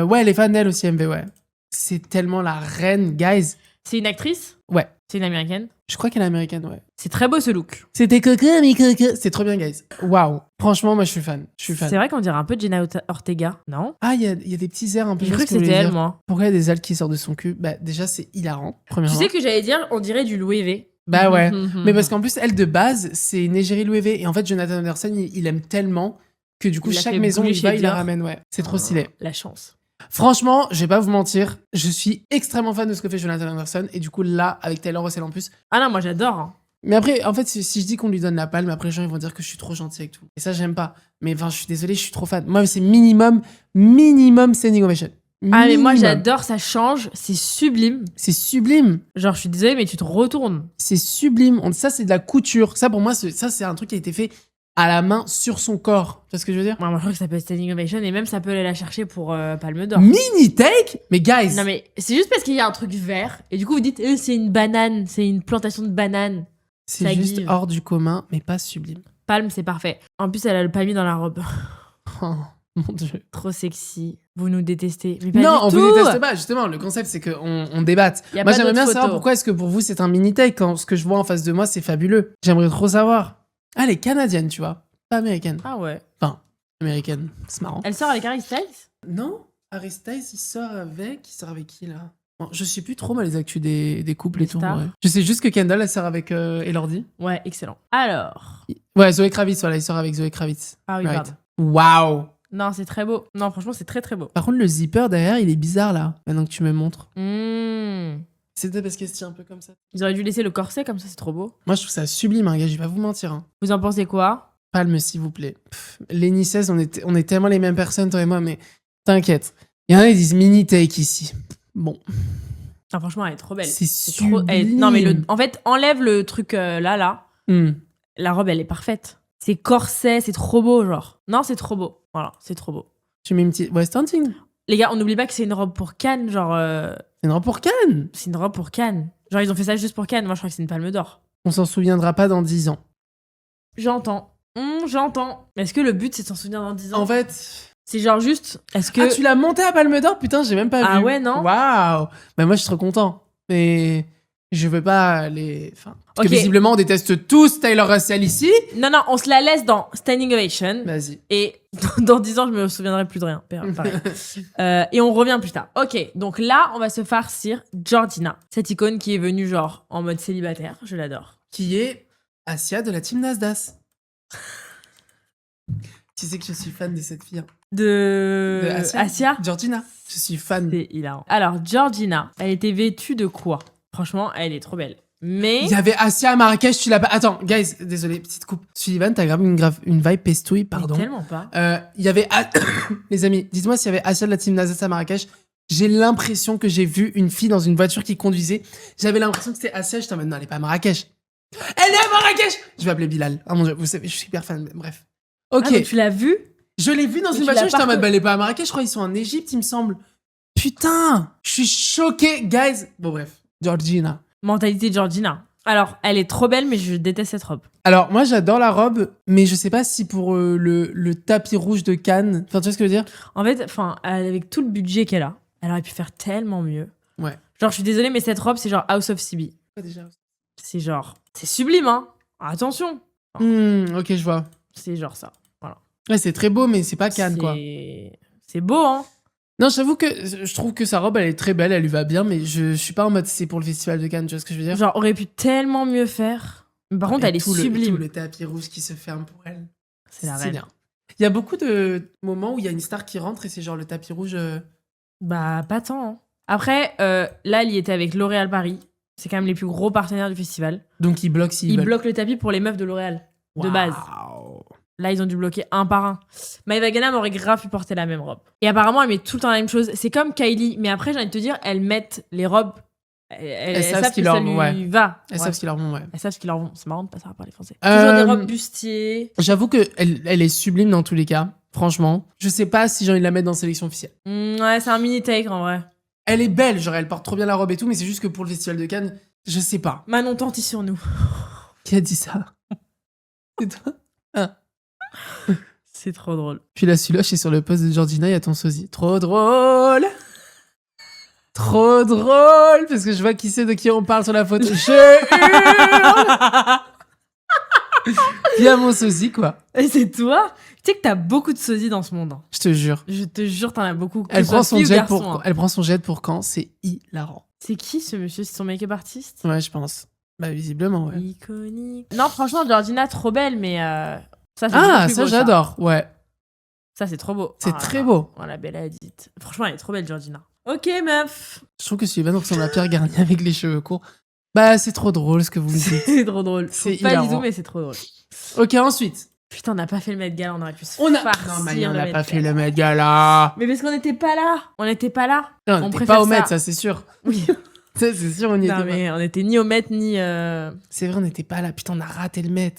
Ouais, elle est fan d'elle aussi, MV, ouais. C'est tellement la reine, guys. C'est une actrice. Ouais. C'est une américaine. Je crois qu'elle est américaine, ouais. C'est très beau ce look. C'était coco, mais coco. C'est trop bien, guys. Waouh. Franchement, moi, je suis fan. Je suis fan. C'est vrai qu'on dirait un peu Jenna Ortega, non? Ah, il y a des petits airs un peu. J'ai je cru vois que ce vous c'était voulez elle, dire. moi. Pourquoi il y a des ailes qui sortent de son cul? Bah, déjà, c'est hilarant, Tu premièrement. sais que j'allais dire, on dirait du Louis V. Bah ouais. Mais parce qu'en plus, elle, de base, c'est une égérie Louis V. Et en fait, Jonathan Anderson, il aime tellement que du coup, Il l'a chaque fait maison où bouger il va, chez il la Dior. ramène, ouais. C'est trop stylé. La chance. Franchement, je vais pas vous mentir, je suis extrêmement fan de ce que fait Jonathan Anderson. Et du coup, là, avec Taylor Russell en plus. Ah non, moi j'adore. Hein. Mais après, en fait, si je dis qu'on lui donne la palme, après, les gens, ils vont dire que je suis trop gentil avec tout. Et ça, j'aime pas. Mais enfin, je suis désolé, je suis trop fan. Moi, c'est minimum standing ovation. Ah mais moi Minimum. j'adore, ça change, c'est sublime. C'est sublime. Genre je suis désolée mais tu te retournes. C'est sublime. Ça, c'est de la couture. Ça, pour moi, ça, c'est un truc qui a été fait à la main sur son corps. Tu vois ce que je veux dire? Moi je crois que ça peut être standing ovation et même ça peut aller la chercher pour Palme d'Or. Mini take? Mais guys, Non mais c'est juste parce qu'il y a un truc vert et du coup vous dites c'est une banane, c'est une plantation de bananes. c'est ça juste give. hors du commun, mais pas sublime. Palme c'est parfait. En plus elle a le palmier dans la robe. Oh, mon dieu. Trop sexy. Vous nous détestez. Mais pas Non, du on tout. vous déteste pas. Justement, le concept, c'est qu'on débatte. Y a Moi, pas j'aimerais bien d'autres savoir photos. pourquoi est-ce que pour vous, c'est un mini take quand ce que je vois en face de moi, c'est fabuleux. J'aimerais trop savoir. Ah, elle est canadienne, tu vois. Pas américaine. Ah ouais. Enfin, américaine. C'est marrant. Elle sort avec Harry Styles? Non, Harry Styles, il sort avec qui, là? Bon, je sais plus trop, moi, les actus des couples Les et tout. stars. Ouais. Je sais juste que Kendall, elle sort avec Elordi. Ouais, excellent. Alors. Ouais, Zoé Kravitz, voilà, il sort avec Zoé Kravitz. Ah oui, Right. pardon. Waouh! Non, c'est très beau. Non, franchement, c'est très très beau. Par contre, le zipper derrière, il est bizarre, là, maintenant que tu me montres. Mmh. C'est peut-être parce qu'elle se tient un peu comme ça. Ils auraient dû laisser le corset comme ça, c'est trop beau. Moi, je trouve ça sublime, hein, gars, je vais pas vous mentir. Hein. Vous en pensez quoi? Palme, s'il vous plaît. Lenny 16, on est tellement les mêmes personnes, toi et moi, mais t'inquiète. Il y en a qui disent mini take ici. Bon, Ah, franchement, elle est trop belle. c'est trop. sublime. Non, mais en fait, enlève le truc là. Hmm. La robe, elle est parfaite. C'est corset, c'est trop beau, genre. Non, c'est trop beau. Voilà, c'est trop beau. Tu mets une petite West Hunting. Les gars, on n'oublie pas que c'est une robe pour Cannes, genre. C'est une robe pour Cannes. C'est une robe pour Cannes. Genre, ils ont fait ça juste pour Cannes. Moi, je crois que c'est une palme d'or. On s'en souviendra pas dans 10 ans. J'entends. J'entends. Est-ce que le but, c'est de s'en souvenir dans 10 ans? En fait. C'est genre juste. Est-ce que. Ah, tu l'as monté à Palme d'Or? Putain, j'ai même pas vu. Ah ouais, non? Waouh. Bah, moi, je suis trop content. Mais je veux pas les. Enfin. Parce Ok. que visiblement, on déteste tous Taylor Russell ici. Non, on se la laisse dans Standing Ovation. Vas-y. Et dans 10 ans, je me souviendrai plus de rien. Pareil. Et on revient plus tard. Ok, donc là, on va se farcir Georgina. Cette icône qui est venue genre en mode célibataire. Je l'adore. Qui est Asia de la team Nasdaq. Tu sais que je suis fan de cette fille. Hein. De Asia. Georgina. Je suis fan. C'est hilarant. Alors, Georgina, elle était vêtue de quoi? Franchement, elle est trop belle. Mais. Il y avait Asia à Marrakech, tu l'as pas. Attends, guys, désolé, petite coupe. Sullivan, t'as grave une vibe pestouille, pardon. Mais tellement pas. Il y avait. Les amis, dites-moi s'il y avait Asia de la team Nasdaq à Marrakech. J'ai l'impression que j'ai vu une fille dans une voiture qui conduisait. J'avais l'impression que c'était Asia. J'étais en mode, non, elle est pas à Marrakech. Elle est à Marrakech! Je vais appeler Bilal. Ah mon dieu, vous savez, je suis hyper fan. Bref. Ok. Ah, donc tu l'as vue? Je l'ai vu dans Et une tu voiture, l'as j'étais en mode, parcouru. bah, elle est pas à Marrakech, je crois, ils sont en Égypte, il me semble. Putain! Je suis choqué, guys. Bon, bref. Georgina. Mentalité Georgina. Alors, elle est trop belle, mais je déteste cette robe. Alors, moi, j'adore la robe, mais je sais pas si pour le tapis rouge de Cannes. Enfin, tu vois ce que je veux dire? En fait, avec tout le budget qu'elle a, elle aurait pu faire tellement mieux. Ouais. Genre, je suis désolée, mais cette robe, c'est genre House of CB. Quoi déjà? C'est genre. C'est sublime, hein? Attention! Ok, je vois. C'est genre ça. Ouais, c'est très beau, mais c'est pas Cannes, quoi. C'est beau, hein. Non, j'avoue que je trouve que sa robe, elle est très belle, elle lui va bien, mais je suis pas en mode c'est pour le festival de Cannes, tu vois ce que je veux dire? Genre, aurait pu tellement mieux faire. Mais par contre, Et elle est tout sublime. le tapis rouge qui se ferme pour elle. C'est la Stylé, reine. hein. Il y a beaucoup de moments où il y a une star qui rentre et c'est genre le tapis rouge. Bah, pas tant. Hein. Après, là, il y était avec L'Oréal Paris. C'est quand même les plus gros partenaires du festival. Donc ils bloquent s'ils Ils veulent. bloquent le tapis pour les meufs de L'Oréal. De base. Waouh. Là, ils ont dû bloquer un par un. Maëva Ganam aurait grave pu porter la même robe. Et apparemment, elle met tout le temps la même chose. C'est comme Kylie. Mais après, j'ai envie de te dire, elles mettent les robes. Elles savent savent ce qui que leur ça lui ouais. va. Elles Ouais. savent ce qu'ils leur vont, ouais. Elles savent ce qu'ils leur vont. C'est marrant de pas savoir parler français. Toujours des robes bustiers. J'avoue que elle est sublime dans tous les cas, franchement. Je sais pas si j'ai envie de la mettre dans sélection officielle. Ouais, c'est un mini take en vrai. Elle est belle, genre elle porte trop bien la robe et tout, mais c'est juste que pour le festival de Cannes, je sais pas. Manon Tanti sur nous. Qui a dit ça? C'est toi? C'est trop drôle. Puis la Suloche est sur le poste de Georgina, il y a ton sosie. Trop drôle! Trop drôle! Parce que je vois qui c'est de qui on parle sur la photo. Je hurle! Il y a mon sosie, quoi. Et c'est toi? Tu sais que t'as beaucoup de sosies dans ce monde. Hein. Je te jure. Je te jure, t'en as beaucoup. Elle prend son jet garçon, pour hein. elle prend son jet pour quand? C'est hilarant. C'est qui ce monsieur? C'est son make-up artiste? Ouais, je pense. Bah visiblement, ouais. Iconique. Non, franchement, Georgina, trop belle, mais ça, c'est Ah, beaucoup plus ça beau, j'adore. Ouais. Ça, c'est trop beau. C'est Ah, très là, beau. Oh, la belle Hadith. Franchement, elle est trop belle, Georgina. Ok, meuf. Je trouve que Sylvain ressemble à Pierre Garnier avec les cheveux courts. Bah, c'est trop drôle ce que vous me dites. C'est trop drôle. C'est Pas hilarant. du tout, mais c'est trop drôle. Ok, ensuite. Putain, on n'a pas fait le Met Gala, on aurait pu se On a. farcir Non, mais le on n'a Met pas fait Gala. le Met Gala. Mais parce qu'on n'était pas là. On n'était pas là. Non, On on était préfère pas au ça. Met, ça c'est sûr. Oui. Ça, c'est sûr, on y était Non, pas. mais on était ni au Met, ni... C'est vrai, on n'était pas là. Putain, on a raté le Met.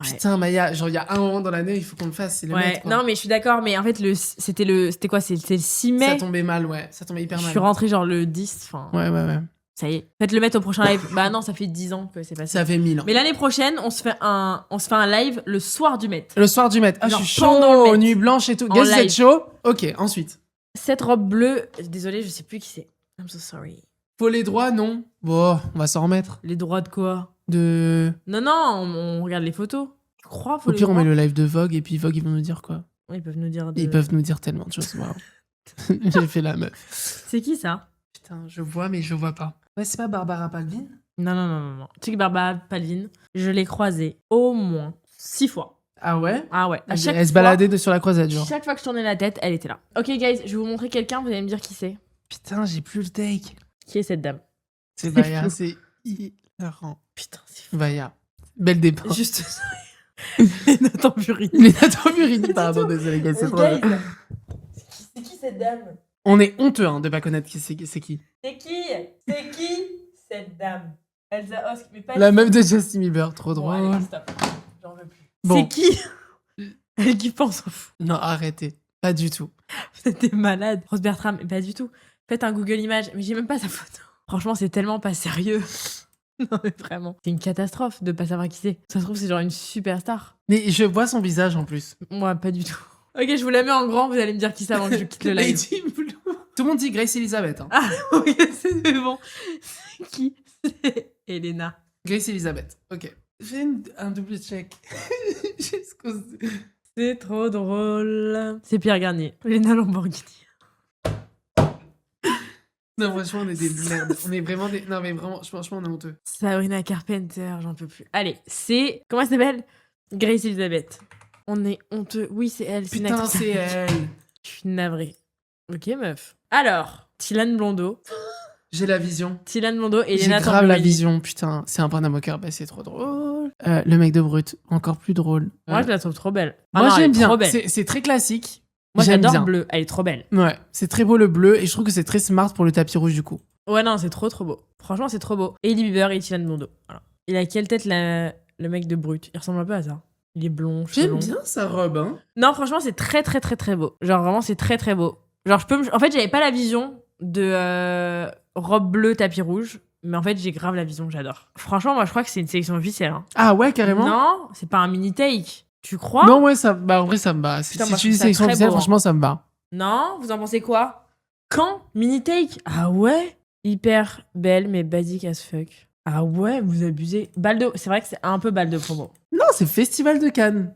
Ouais. Putain, Maya, genre, il y a un moment dans l'année, il faut qu'on le fasse. C'est le Ouais, Met, quoi. non, mais je suis d'accord, mais en fait, c'était quoi? C'était le 6 mai. Ça tombait mal, ouais. Ça tombait hyper Je mal. suis rentrée genre le 10. Enfin, Ouais. ça y est. Faites le mettre au prochain live. Bah non, ça fait 10 ans que c'est passé. Ça fait 1000 ans. Mais l'année prochaine, on se fait un live le soir du Met. Le soir du Met. Ah, Genre je suis pendant le chaud, Met. nuit blanche et tout. En Guess, vous live. êtes chaud? Ok, ensuite. Cette robe bleue, désolée, je sais plus qui c'est. I'm so sorry. Faut les droits, non? Bon, on va s'en remettre. Les droits de quoi? De. Non, on regarde les photos. Tu crois? Faut Au les pire, on droits met le live de Vogue et puis Vogue, ils vont nous dire quoi? Ouais, ils peuvent nous dire. Ils peuvent nous dire tellement de choses. Waouh. J'ai fait la meuf. C'est qui ça? Putain, je vois, mais je vois pas. Ouais, c'est pas Barbara Palvin? Non. Tu sais que Barbara Palvin, je l'ai croisée au moins 6 fois. Ah ouais? Ah ouais. À chaque Elle se fois, baladait sur la croisette, genre. chaque fois que je tournais la tête, elle était là. Ok, guys, je vais vous montrer quelqu'un, vous allez me dire qui c'est. Putain, j'ai plus le take. Qui est cette dame? C'est C'est Vaya, fou. c'est hilarant. Putain, c'est fou. Vaya. Belle départ. Juste ça. Léna Tamburini. Les Tamburini, pardon, désolé, guys, c'est trop Guys, drôle. c'est qui cette dame? On est honteux hein, de pas connaître qui c'est qui. C'est qui? C'est qui cette dame? Elsa Hosk, mais pas La meuf de Justin Bieber, trop Bon, drôle. allez, stop. J'en veux plus. Bon. C'est qui? Elle qui pense au fou. Non, arrêtez. Pas du tout. Vous êtes des malades. Rose Bertram, mais pas du tout. Faites un Google Image, mais j'ai même pas sa photo. Franchement, c'est tellement pas sérieux. Non, mais vraiment. C'est une catastrophe de pas savoir qui c'est. Ça se trouve, c'est genre une superstar. Mais je vois son visage en plus. Moi, pas du tout. Ok, je vous la mets en grand, vous allez me dire qui c'est avant que je quitte le live. Lady Blue. Tout le monde dit Grace Elizabeth. Hein. Ah, ok, c'est bon. C'est qui? C'est Elena. Grace Elizabeth. Ok. Fais un double check. Jusqu'au... C'est trop drôle. C'est Pierre Garnier. Elena Lamborghini. Non, franchement, on est des merdes. On est vraiment des. Non, mais vraiment, franchement, on est honteux. Sabrina Carpenter, j'en peux plus. Allez, c'est... Comment elle s'appelle? Grace Elizabeth. On est honteux. Oui, c'est elle. une Putain, actrice. c'est elle. Je suis navrée. Ok, meuf. Alors, Tylane Blondeau. J'ai la vision. Tylane Blondeau et J'ai Elena grave la Tamburini. vision, putain. C'est un point à mon cœur. Bah, c'est trop drôle. Le mec de Brut, encore plus drôle. Moi, je la trouve trop belle. Moi, non, elle j'aime est bien. trop belle. C'est très classique. Moi, J'aime j'adore bien. bleu. Elle est trop belle. Ouais, c'est très beau le bleu et je trouve que c'est très smart pour le tapis rouge du coup. Ouais, non, c'est trop beau. Franchement, c'est trop beau. Hailey Bieber et Tylane Blondeau. Voilà. Il a quelle tête le mec de Brut? Il ressemble un peu à ça. Il est blond, cheveux J'aime longs. bien sa robe, hein. Non, franchement, c'est très beau. Genre, vraiment, c'est très beau. Genre, En fait, j'avais pas la vision de robe bleue, tapis rouge. Mais en fait, j'ai grave la vision, j'adore. Franchement, moi, je crois que c'est une sélection officielle. Hein. Ah ouais, carrément. Non, c'est pas un mini take. Tu crois? Non, ouais, ça, bah en vrai, ça me bat. Putain, Si moi, tu je dis trouve ça sélection très officielle, beau, hein. franchement, ça me bat. Non, vous en pensez quoi? Quand? Mini take? Ah ouais? Hyper belle, mais basique as fuck. Ah ouais, vous abusez. Balle de... C'est vrai que c'est un peu balle de promo. Non, non, c'est Festival de Cannes.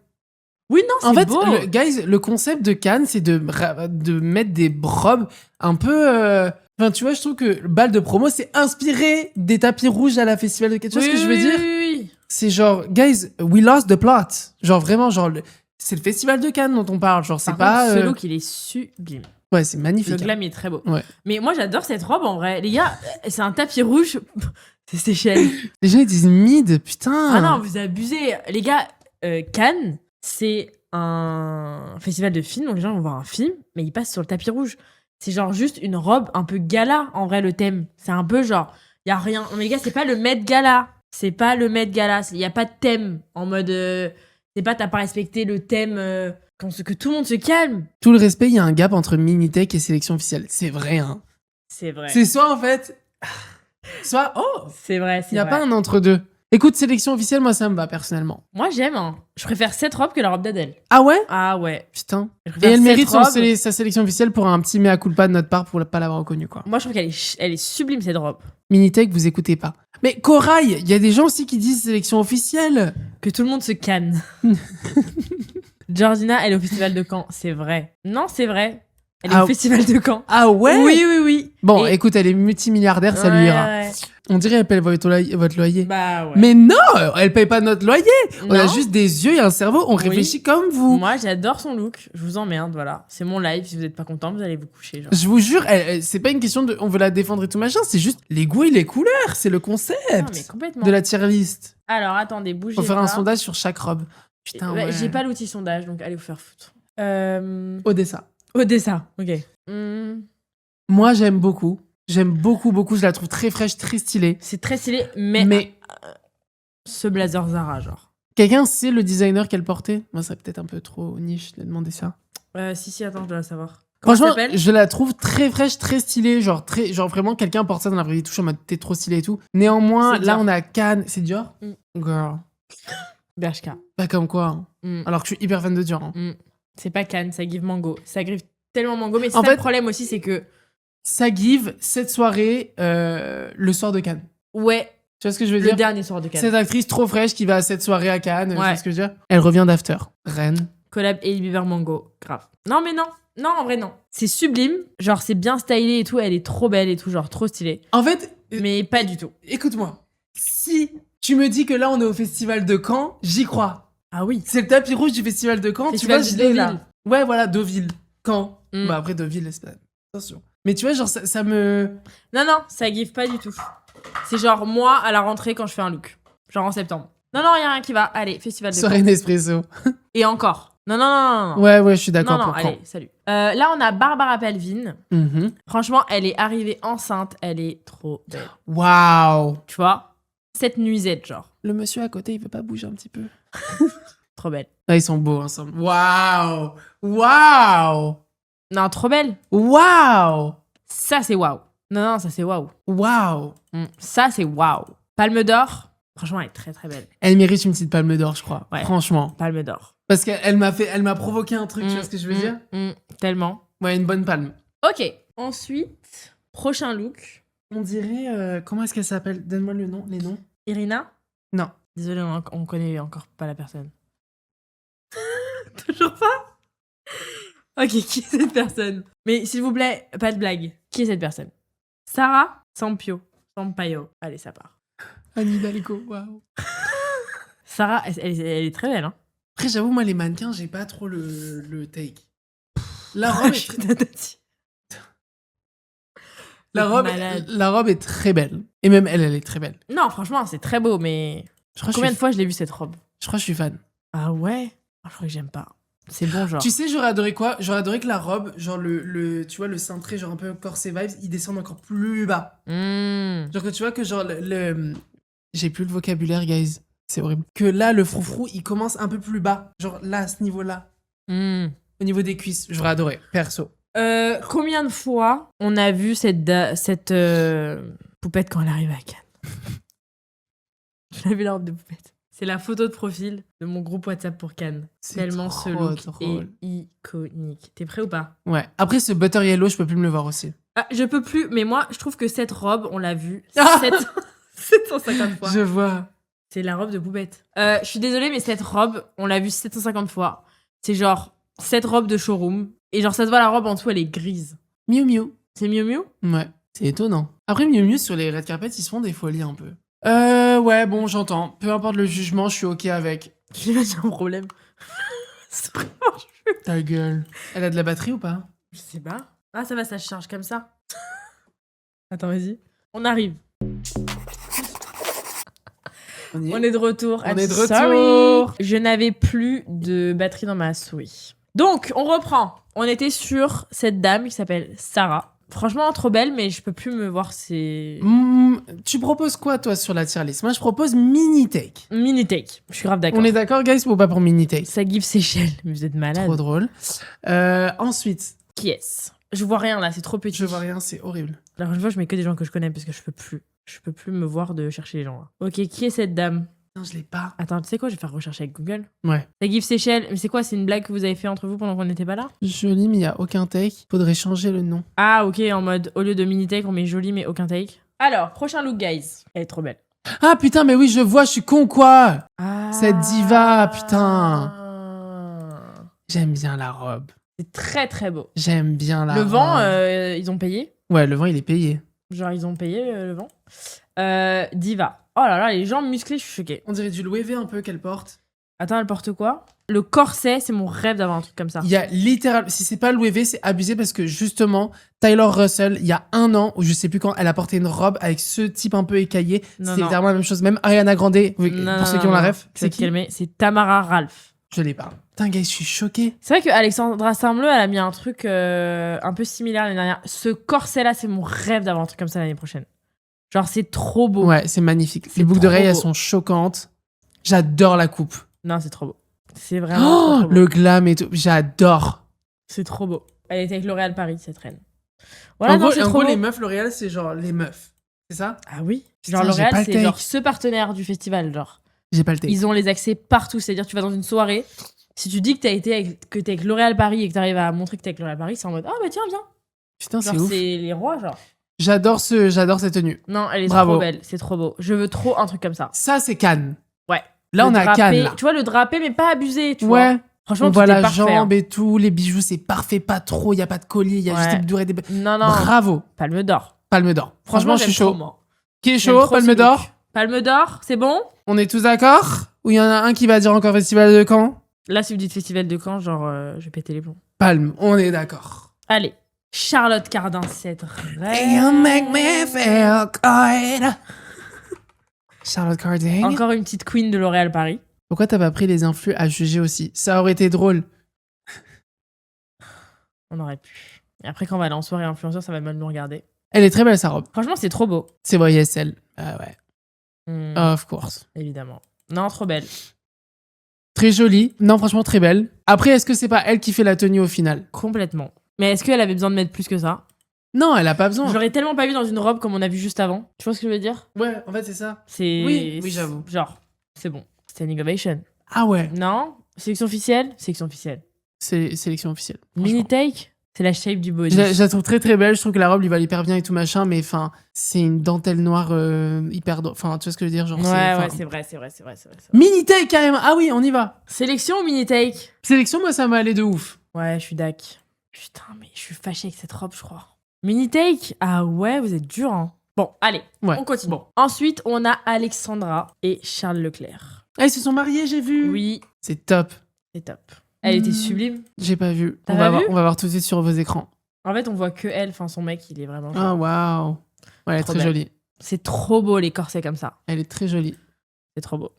Oui, non, c'est En fait, beau. le concept de Cannes, c'est de mettre des robes un peu... Enfin, tu vois, je trouve que le bal de promo, c'est inspiré des tapis rouges à la Festival de Cannes. Tu vois ce que je veux dire? Oui. C'est genre, guys, we lost the plot. Genre, vraiment, genre, c'est le Festival de Cannes dont on parle. Genre, c'est Par pas... contre, ce look, il est sublime. Ouais, c'est magnifique. Le glam est très beau. Ouais. Mais moi, j'adore cette robe, en vrai. Les gars, c'est un tapis rouge. C'est Seychelles. Les gens, ils disent mid, putain. Ah non, vous abusez. Les gars, Cannes, c'est un festival de films. Donc les gens vont voir un film, mais ils passent sur le tapis rouge. C'est genre juste une robe un peu gala, en vrai, le thème. C'est un peu genre, il y a rien. Mais les gars, c'est pas le Met Gala. C'est pas le Met Gala. Il y a pas de thème. En mode, c'est pas, t'as pas respecté le thème. Que tout le monde se calme. Tout le respect, il y a un gap entre Minitech et sélection officielle. C'est vrai, hein. C'est vrai. C'est soit, en fait... Soit, C'est vrai, il n'y a pas un entre-deux. Écoute, sélection officielle, moi, ça me va, personnellement. Moi, j'aime. Hein. Je préfère cette robe que la robe d'Adèle. Ah ouais? Ah ouais. Putain. Je Et préfère elle cette mérite robe. sa sélection officielle pour un petit mea culpa de notre part pour pas l'avoir reconnue, quoi. Moi, je trouve qu'elle elle est sublime, cette robe. Minitech, vous écoutez pas. Mais Corail, il y a des gens aussi qui disent sélection officielle. Que tout le monde se canne. Georgina, elle est au festival de Caen. C'est vrai. Non, c'est vrai. Elle est Ah. au festival de Caen. Ah ouais? Oui. Bon, Et- écoute, elle est multimilliardaire, ça lui ira. Ouais. On dirait qu'elle paye votre loyer. Bah ouais. Mais non, elle paye pas notre loyer. On a Non. juste des yeux et un cerveau. On Oui. réfléchit comme vous. Moi, j'adore son look. Je vous emmerde, voilà. C'est mon live. Si vous n'êtes pas content, vous allez vous coucher. Genre. Je vous jure, c'est pas une question de on veut la défendre et tout machin. C'est juste les goûts et les couleurs. C'est le concept Non, mais complètement. de la tier list. Alors, attendez, bougez Faut faire pas. un sondage sur chaque robe. Putain, ouais. J'ai pas l'outil sondage, donc allez vous faire foutre. Odessa. Odessa, ok. Moi, j'aime beaucoup. J'aime beaucoup, beaucoup. Je la trouve très fraîche, très stylée. C'est très stylé, mais ce blazer Zara, genre. Quelqu'un sait le designer qu'elle portait? Moi, ça serait peut-être un peu trop niche de demander ça. Si, attends, je dois la savoir. Comment elle Franchement, s'appelle? je la trouve très fraîche, très stylée. Genre vraiment, quelqu'un porte ça dans la vraie vie. Touche en mode t'es trop stylé et tout. Néanmoins, C'est là, Dior. on a Cannes. C'est Dior? Girl. Bershka. Pas comme quoi. Hein. Alors que je suis hyper fan de Dior. Hein. C'est pas Cannes, ça give mango. Ça give tellement mango, mais En c'est fait- le problème aussi, c'est que. Ça give cette soirée le soir de Cannes. Ouais, Tu vois ce que je veux le dire? dernier soir de Cannes. Cette actrice trop fraîche qui va à cette soirée à Cannes. Tu Ouais. vois ce que je veux dire? Elle revient d'After. Reine. Collab Hailey Bieber mango. Grave. Non, mais non. Non, en vrai, non. C'est sublime. Genre, c'est bien stylé et tout. Elle est trop belle et tout. Genre, trop stylée. En fait, Mais pas du tout. écoute-moi. Si tu me dis que là, on est au festival de Caen, j'y crois. Ah oui. C'est le tapis rouge du festival de Caen. Festival tu de vois, je l'ai là. Deauville. Ouais, voilà, Deauville. Caen. Mm. Bah après, Deauville, c'est pas... Attention. Mais tu vois, genre, ça me... Non, ça give pas du tout. C'est genre moi à la rentrée quand je fais un look. Genre en septembre. Non, y a rien qui va. Allez, festival de Soirée Nespresso. Caen. Et encore. Non. Ouais, je suis d'accord Non, pour Caen. allez, salut. Là, on a Barbara Palvin. Mhm. Franchement, elle est arrivée enceinte. Elle est trop belle. Waouh. Tu vois? Cette nuisette, genre. Le monsieur à côté, il veut pas bouger un petit peu? Trop belle. Ah, ils sont beaux ensemble. Waouh. Waouh. Non, trop belle. Waouh. Ça, c'est waouh. Non, ça, c'est waouh. Waouh. Ça, c'est waouh. Palme d'or. Franchement, elle est très, très belle. Elle mérite une petite palme d'or, je crois. Ouais. Franchement. Palme d'or. Parce qu'elle m'a provoqué un truc, tu vois ce que je veux dire? Tellement. Ouais, une bonne palme. Ok. Ensuite, prochain look. On dirait... comment est-ce qu'elle s'appelle? Donne-moi les noms. Irina? Non. Désolée, on connaît encore pas la personne. Toujours pas? Ok, qui est cette personne? Mais s'il vous plaît, pas de blague. Qui est cette personne? Sarah Sampaio. Allez, ça part. Anne Hidalgo, waouh. Sarah, elle est très belle, hein? Après, j'avoue, moi, les mannequins, j'ai pas trop le take. La robe est très... La robe est très belle. Et même elle est très belle. Non, franchement, c'est très beau, mais... Je crois que Combien de fois je l'ai vu, cette robe? Je crois que je suis fan. Ah ouais? Je crois que j'aime pas. C'est bon, genre. Tu sais, j'aurais adoré quoi? J'aurais adoré que la robe, genre tu vois, le cintré, genre un peu corset vibes, il descende encore plus bas. Genre que tu vois que genre j'ai plus le vocabulaire, guys. C'est horrible. Que là, le froufrou, il commence un peu plus bas. Genre là, à ce niveau-là. Au niveau des cuisses. J'aurais adoré, perso. Combien de fois on a vu cette poupette quand elle arrive à Cannes? Je l'ai vu la robe de poupette. C'est la photo de profil de mon groupe WhatsApp pour Cannes. Tellement ce look est iconique. T'es prêt ou pas? Ouais. Après, ce butter yellow, je peux plus me le voir aussi. Ah, je peux plus, mais moi, je trouve que cette robe, on l'a vue 750 fois. Je vois. C'est la robe de poupette. Je suis désolée, mais cette robe, on l'a vue 750 fois. C'est genre cette robe de showroom. Et genre, ça se voit, la robe en dessous, elle est grise. Miu Miu. C'est Miu Miu? Ouais, c'est étonnant. Après, Miu Miu, sur les red carpets, ils se font des folies un peu. Ouais, bon, j'entends. Peu importe le jugement, je suis ok avec. J'ai un problème. C'est vraiment... Ta gueule. Elle a de la batterie ou pas? Je sais pas. Ah, ça va, ça se charge comme ça. Attends, vas-y. On arrive. On y est. On est de retour. On I'm est de sorry. retour. Je n'avais plus de batterie dans ma souris. Donc, on reprend. On était sur cette dame qui s'appelle Sarah. Franchement, trop belle, mais je peux plus me voir ses... Tu proposes quoi, toi, sur la tier list? Moi, je propose mini take. Mini take. Je suis grave d'accord. On est d'accord, guys, ou pas pour mini take? Ça give Seychelles. Mais vous êtes malade. Trop drôle. Ensuite, Qui est-ce? Je vois rien là, c'est trop petit. je vois rien, c'est horrible. Alors, je vois, je mets que des gens que je connais parce que je peux plus. Je peux plus me voir de chercher les gens là. Ok, qui est cette dame? Non, je l'ai pas. Attends, tu sais quoi? Je vais faire rechercher avec Google. Ouais. Ça give Seychelles. Mais c'est quoi? C'est une blague que vous avez fait entre vous pendant qu'on n'était pas là? Joli, mais il n'y a aucun take. Faudrait changer le nom. Ah, ok, en mode au lieu de mini take, on met joli mais aucun take. Alors, prochain look, guys. Elle est trop belle. Ah, putain, mais oui, je vois, je suis con, quoi. Ah. Cette diva, putain. J'aime bien la robe. C'est très très beau. J'aime bien la Le robe. vent, ils ont payé. Ouais, le vent, il est payé. Genre, ils ont payé le vent. Diva. Oh là là, les jambes musclées, je suis choquée. On dirait du Louis V un peu qu'elle porte. Attends, elle porte quoi? Le corset, c'est mon rêve d'avoir un truc comme ça. Il y a littéralement, si c'est pas Louis V, c'est abusé parce que justement, Tyler Russell, il y a 1 an, ou je sais plus quand, elle a porté une robe avec ce type un peu écaillé. Non, C'est non. littéralement la même chose. Même Ariana Grande, oui, Non, pour ceux non, qui ont la non. ref, Tu vas c'est te qui? calmer, c'est Tamara Ralph. Je l'ai pas. Putain, gars, je suis choqué. C'est vrai que Alexandra Saint-Bleu, elle a mis un truc un peu similaire l'année dernière. Ce corset-là, c'est mon rêve d'avoir un truc comme ça l'année prochaine. Genre, c'est trop beau. Ouais, c'est magnifique. C'est Les boucles trop d'oreilles, elles beau. sont choquantes. J'adore la coupe. Non, c'est trop beau. C'est vraiment Oh, trop, trop beau. le glam et tout. J'adore. C'est trop beau. Elle était avec L'Oréal Paris, cette reine. Voilà, En non, gros, c'est en trop gros, beau. les meufs L'Oréal, c'est genre les meufs. C'est ça? Ah oui. Putain, Genre, j'ai L'Oréal, pas le c'est take. genre ce partenaire du festival, genre. J'ai pas le take. Ils ont les accès partout. C'est-à-dire, tu vas dans une soirée, si tu dis que que t'es avec L'Oréal Paris et que t'arrives à montrer que t'es avec L'Oréal Paris, c'est en mode ah bah tiens, viens. Putain, c'est Genre, ouf. c'est les rois, genre. J'adore cette tenue. Non, elle est Bravo. trop belle. C'est trop beau. Je veux trop un truc comme ça. Ça, c'est Cannes. Ouais. Là, Le on a drapé, Cannes, là. Tu vois, le drapé, mais pas abusé, tu vois. Ouais. Franchement, On tout voit est la parfait, jambe hein. et tout. Les bijoux, c'est parfait. Pas trop. Il y a pas de collier. Il y a juste Ouais. des durées des... Non, non. Bravo. Palme d'or. Palme d'or. Franchement, je suis j'aime trop, chaud. moi. Qui est J'aime chaud? trop ce Palme look. d'or? Palme d'or, c'est bon? On est tous d'accord? Ou il y en a un qui va dire encore Festival de Caen? Là, si vous dites festival de Caen, genre, je vais péter les plombs. Palme. On est d'accord. Allez. Charlotte Cardin, cette reine. You make me feel good. Charlotte Cardin. Encore une petite queen de L'Oréal Paris. Pourquoi t'as pas pris les influx à juger aussi? Ça aurait été drôle. On aurait pu. Et après, quand on va aller en soirée influenceur, ça va mal nous regarder. Elle est très belle, sa robe. Franchement, c'est trop beau. C'est vrai, YSL. Ah ouais. Of course. Évidemment. Non, trop belle. Très jolie. Non, franchement, très belle. Après, est-ce que c'est pas elle qui fait la tenue au final? Complètement. Mais est-ce qu'elle avait besoin de mettre plus que ça? Non, elle a pas besoin. Je l'aurais tellement pas vu dans une robe comme on a vu juste avant. Tu vois ce que je veux dire? Ouais, en fait, c'est ça. C'est. Oui, j'avoue. Genre, c'est bon. Standing ovation. Ah ouais. Non? Sélection officielle? Sélection officielle. C'est sélection officielle. Mini franchement. take? C'est la shape du body. Je la trouve très très belle. Je trouve que la robe lui va hyper bien et tout machin, mais enfin, c'est une dentelle noire hyper. Enfin, tu vois ce que je veux dire? Genre, Ouais, enfin, ouais, c'est vrai, c'est vrai, c'est vrai, c'est vrai. Mini take carrément. Ah oui, on y va. Sélection ou mini take? Sélection, moi, ça m'a allé de ouf. Ouais, je suis dac. Putain, mais je suis fâchée avec cette robe, je crois. Mini take? Ah ouais, vous êtes dur, hein. Bon, allez, Ouais. on continue. Bon. Ensuite, on a Alexandra et Charles Leclerc. Ah, ils se sont mariés, j'ai vu. Oui, C'est top. c'est top. Elle était sublime. J'ai pas vu. T'as pas vu On va voir tout de suite sur vos écrans. En fait, on voit que elle, enfin son mec, il est vraiment. Ah, waouh. Ouais, elle est Trop très belle. jolie. C'est trop beau les corsets comme ça. Elle est très jolie. C'est trop beau.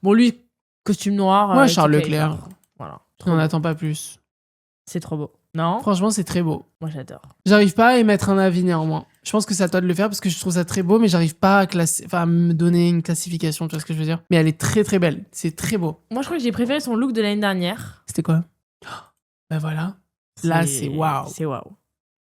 Bon, lui, costume noir. Moi, it's Charles okay, Leclerc. genre. Voilà. On Trop beau. n'attend pas plus. C'est trop beau. Non? Franchement, c'est très beau. Moi, j'adore. J'arrive pas à émettre un avis néanmoins. Je pense que c'est à toi de le faire parce que je trouve ça très beau, mais j'arrive pas à à me donner une classification, tu vois ce que je veux dire. Mais elle est très très belle. C'est très beau. Moi, je crois que j'ai préféré son look de l'année dernière. C'était quoi? Ben voilà. Là, c'est waouh. C'est waouh.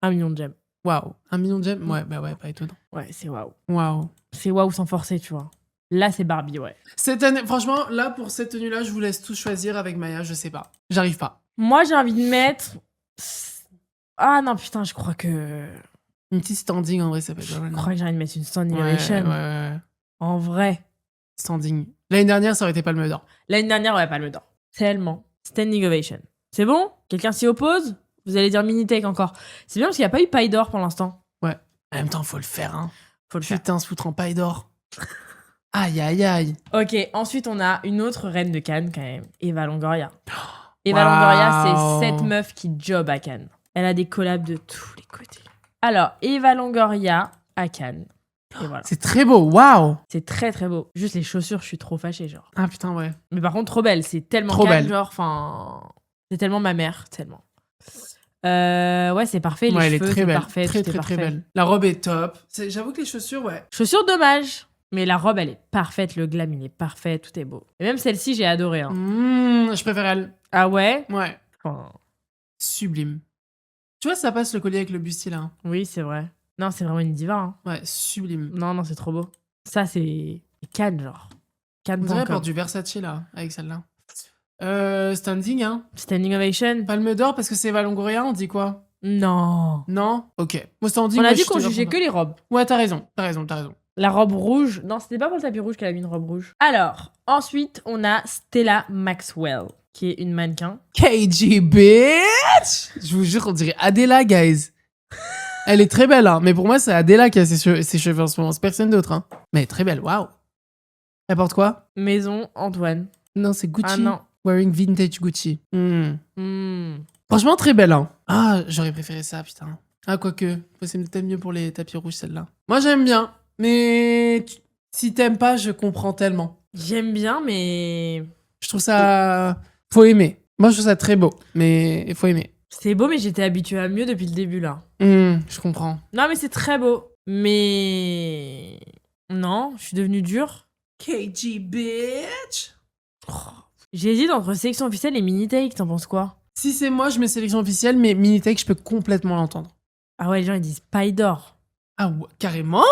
1 million de j'aime. Waouh. 1 million de j'aime? Ouais, bah ouais, pas étonnant. Ouais, c'est waouh. Waouh. C'est waouh sans forcer, tu vois. Là, c'est Barbie, ouais. Cette année, franchement, là, pour cette tenue-là, je vous laisse tous choisir avec Maya, je sais pas. J'arrive pas. Moi, j'ai envie de mettre. Ah non, putain, je crois que. Une petite standing, en vrai, ça peut être pas Je mal. crois que j'ai envie de mettre une standing Ouais, ovation. ouais. En vrai. Standing. L'année dernière, ça aurait été Palme d'Or. L'année dernière, ouais, Palme d'Or. Tellement. Standing ovation. C'est bon? Quelqu'un s'y oppose? Vous allez dire Minitech encore. C'est bien parce qu'il n'y a pas eu Paille d'Or pour l'instant. Ouais. En même temps, faut le faire, hein. Faut le faire. Putain, se foutre en Paille d'Or. Aïe, aïe, aïe. Ok, ensuite, on a une autre reine de Cannes, quand même. Eva Longoria. Eva Longoria, c'est cette meuf qui job à Cannes. Elle a des collabs de tous les côtés. Alors, Eva Longoria à Cannes. Et voilà. C'est très beau, waouh. C'est très très beau. Juste les chaussures, je suis trop fâchée, genre. Ah putain, ouais. Mais par contre, trop belle. C'est tellement Trop Cannes, belle. genre, enfin... C'est tellement ma mère, tellement. Ouais, c'est parfait. Les Ouais, elle est cheveux, très c'est belle. parfait. Très, tout est très, très parfait. belle. La robe est top. J'avoue que les chaussures, ouais. Chaussures, dommage. Mais la robe, elle est parfaite. Le glam, il est parfait. Tout est beau. Et même celle-ci, j'ai adoré. Hein. Je préfère elle. Ah ouais? Ouais. Oh. Sublime. Tu vois, ça passe le collier avec le bustier, là. Oui, c'est vrai. Non, c'est vraiment une diva. Hein. Ouais, sublime. Non, non, c'est trop beau. Ça, c'est Cannes, genre. Cannes. On dirait elle porte du Versace, là, avec celle-là. Standing, hein. Standing ovation. Palme d'Or, parce que c'est Eva Longoria, on dit quoi? Non. Non? Ok. Moi, standing, On a moi, dit je qu'on te jugeait reprends. que les robes. Ouais, t'as raison. La robe rouge. Non, c'était pas pour le tapis rouge qu'elle a mis une robe rouge. Alors, ensuite, on a Stella Maxwell, qui est une mannequin. KG, bitch! Je vous jure, on dirait Adela, guys. Elle est très belle, hein. Mais pour moi, c'est Adela qui a ses cheveux en ce moment. C'est personne d'autre, hein. Mais elle est très belle, waouh. Elle porte quoi? Maison Antoine. Non, c'est Gucci. Ah non. Wearing vintage Gucci. Hmm. Franchement, très belle, hein. Ah, j'aurais préféré ça, putain. Ah, quoique. C'est peut-être mieux pour les tapis rouges, celle-là. Moi, j'aime bien. Mais si t'aimes pas, je comprends tellement. J'aime bien, mais... Je trouve ça... Faut aimer. Moi, je trouve ça très beau. Mais il faut aimer. C'est beau, mais j'étais habituée à mieux depuis le début, là. Je comprends. Non, mais c'est très beau. Mais... Non, je suis devenue dure. KG, bitch! J'hésite entre sélection officielle et mini-take, t'en penses quoi? Si c'est moi, je mets sélection officielle, mais Minitech, je peux complètement l'entendre. Ah ouais, les gens, ils disent paille d'or. Ah ouais, carrément?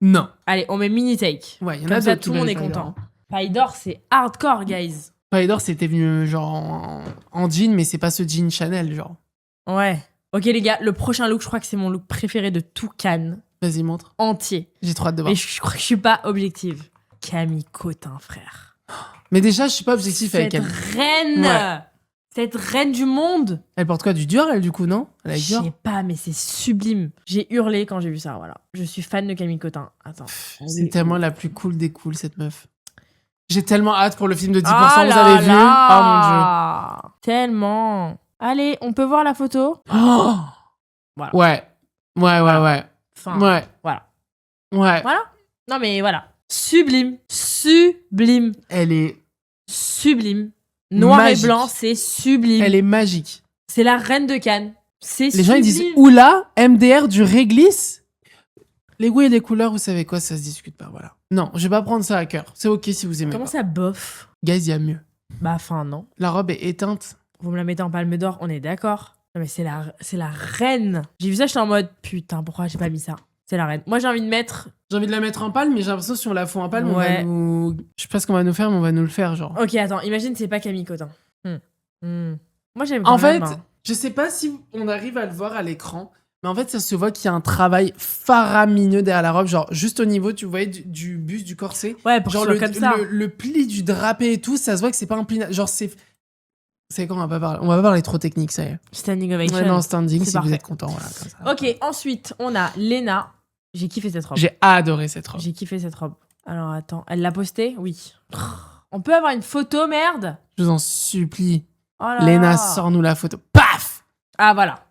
Non. Allez, on met mini-take. Ouais, il y en Comme a ça, d'autres qui tout le monde est veulent content. Paille Paille d'or, c'est hardcore, guys. d'Or, c'était venu genre en jean, mais c'est pas ce jean Chanel, genre. Ouais. Ok, les gars, le prochain look, je crois que c'est mon look préféré de tout Cannes. Vas-y, montre. Entier. J'ai trop hâte de voir. Mais je crois que je suis pas objective. Camille Cotin, frère. Mais déjà, je suis pas objectif avec Cette elle. reine Ouais. Cette reine du monde. Elle porte quoi? Du Dior, elle, du coup, non? Elle a Je Dior? sais pas, mais c'est sublime. J'ai hurlé quand j'ai vu ça, voilà. Je suis fan de Camille Cotin. Attends. C'est tellement la plus cool des cools, cette meuf. J'ai tellement hâte pour le film de 10%, Ah vous là avez vu? là. Tellement. Allez, on peut voir la photo? Oh mon dieu. Voilà. Ouais. Ouais. Enfin, Ouais. voilà. Ouais. Voilà. Non, mais voilà. Sublime. Sublime. Elle est Sublime. Noir magique. et blanc, c'est sublime. Elle est magique. C'est la reine de Cannes. C'est Les sublime. gens ils disent oula, MDR du réglisse. Les goûts et les couleurs, vous savez quoi, ça se discute pas, voilà. Non, je vais pas prendre ça à cœur. C'est ok si vous aimez Comment pas. ça bof? Guys, il y a mieux. Bah, enfin, non. La robe est éteinte. Vous me la mettez en palme d'or, on est d'accord? Non, mais c'est la reine. J'ai vu ça, j'étais en mode, putain, pourquoi j'ai pas mis ça? C'est la reine. Moi, j'ai envie de mettre... J'ai envie de la mettre en palme, mais j'ai l'impression que si on la fout en palme, on Ouais. va nous... Je sais pas ce qu'on va nous faire, mais on va nous le faire, genre. Ok, attends, imagine c'est pas Camille Cotin. Moi, j'aime quand En fait, même, hein. je sais pas si on arrive à le voir à l'écran, mais en fait, ça se voit qu'il y a un travail faramineux derrière la robe, genre juste au niveau, tu voyais, du buste, du corset. Ouais, pour Genre que ce soit comme ça. le pli du drapé et tout, ça se voit que c'est pas un pli... Genre, c'est... C'est quoi, on va pas parler trop technique, ça y est. Standing ovation. Ouais, non, standing, C'est si parfait. vous êtes content, voilà, comme ça. Ok, ensuite, on a Lena. J'ai kiffé cette robe. J'ai adoré cette robe. J'ai kiffé cette robe. Alors, attends, elle l'a postée? Oui. On peut avoir une photo, merde? Je vous en supplie. Oh là Léna, là. sors-nous la photo. Paf! Ah, voilà.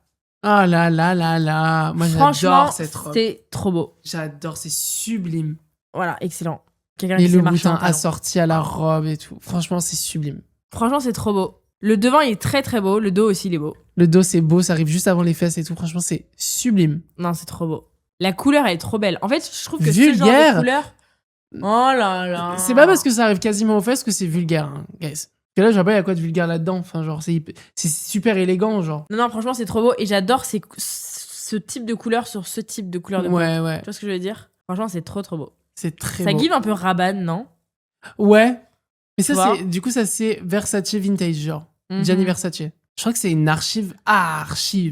Oh là là là là. Moi, Franchement, j'adore cette robe. c'est trop beau. J'adore, c'est sublime. Voilà, excellent. Quelqu'un Et qui sait le marcher en bouton talons. assorti à la robe et tout. Franchement, c'est sublime. Franchement, c'est trop beau. Le devant, il est très très beau. Le dos aussi, il est beau. Le dos, c'est beau, ça arrive juste avant les fesses et tout. Franchement, c'est sublime. Non, c'est trop beau. La couleur, elle est trop belle. En fait, je trouve que ce genre Vulgaire. de couleur... Oh là là. C'est pas parce que ça arrive quasiment aux fesses que c'est vulgaire, hein, guys. Parce que là, je vois pas, il y a quoi de vulgaire là-dedans. Enfin, genre, c'est super élégant, genre. Non, franchement, c'est trop beau. Et j'adore ce type de couleur sur ce type de couleur de peau. Ouais, ouais. Tu vois ce que je veux dire? Franchement, c'est trop trop beau. C'est très Ça beau. give un peu Rabanne, non? Ouais. Mais Tu ça, vois c'est... Du coup, ça, c'est Versace Vintage, genre. Mhm. Gianni Versace. Je crois que c'est une archive,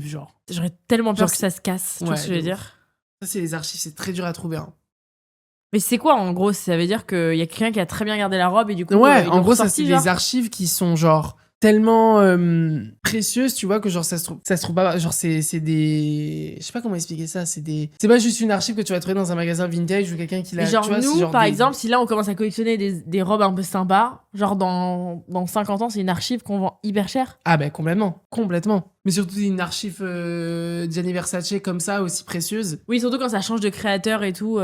genre. J'aurais tellement peur Genre, que ça se casse. Tu vois ouais, ce que je veux de dire? Ça, c'est les archives, c'est très dur à trouver. Hein. Mais c'est quoi en gros? Ça veut dire qu'il y a quelqu'un qui a très bien gardé la robe et du coup. Ouais, ils en l'ont gros, ça, ressorti, c'est genre des archives qui sont genre tellement précieuses, tu vois, que genre ça se trouve pas. Genre, c'est des. Je sais pas comment expliquer ça. C'est pas juste une archive que tu vas trouver dans un magasin vintage ou quelqu'un qui l'a. Mais genre, tu vois, c'est nous, genre par des- exemple, si là on commence à collectionner des robes un peu sympas, genre dans 50 ans, c'est une archive qu'on vend hyper cher. Ah, ben complètement. Complètement. Mais surtout une archive Gianni Versace comme ça, aussi précieuse. Oui, surtout quand ça change de créateur et tout.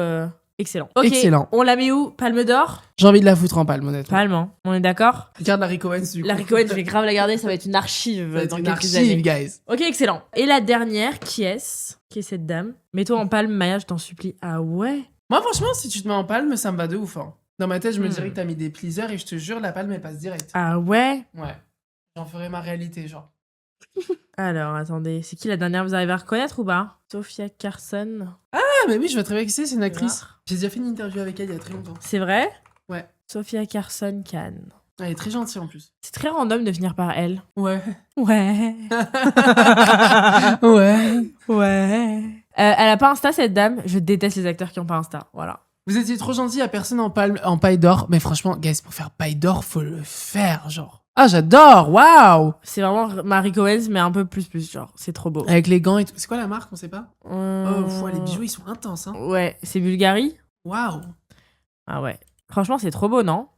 Excellent. Ok, Excellent. on la met où? Palme d'or? J'ai envie de la foutre en palme, honnêtement. Palme, hein. On est d'accord? Regarde la Rick Owens, du coup. La Rick Owens, je vais grave la garder, ça va être une archive Ça va être dans une quelques archive, années. guys. Ok, excellent. Et la dernière, qui est-ce? Qui est cette dame? Mets-toi en palme, Maya, je t'en supplie. Ah ouais? Moi, franchement, si tu te mets en palme, ça me va de ouf. Hein. Dans ma tête, je me Hmm. dirais que t'as mis des pleasers et je te jure, la palme, elle passe direct. Ah ouais? Ouais. J'en ferai ma réalité, genre. Alors, attendez, c'est qui la dernière? Vous arrivez à reconnaître ou pas? Sophia Carson. Ah, mais oui, je vois très bien qui c'est une actrice. Voir. J'ai déjà fait une interview avec elle il y a très longtemps. C'est vrai? Ouais. Sophia Carson Khan. Elle est très gentille en plus. C'est très random de finir par elle. Ouais. Ouais. Ouais. Ouais. Elle a pas Insta, cette dame. Je déteste les acteurs qui ont pas Insta. Voilà. Vous étiez trop gentil, y a personne en palme, en paille d'or. Mais franchement, guys, pour faire paille d'or, faut le faire, genre. Ah, j'adore, waouh! C'est vraiment Marie Cohen, mais un peu plus, genre. C'est trop beau. Avec les gants et tout. C'est quoi la marque, on sait pas? Euh, Oh, les bijoux, ils sont intenses, hein. Ouais, c'est Bulgarie. Waouh! Ah ouais. Franchement, c'est trop beau, non?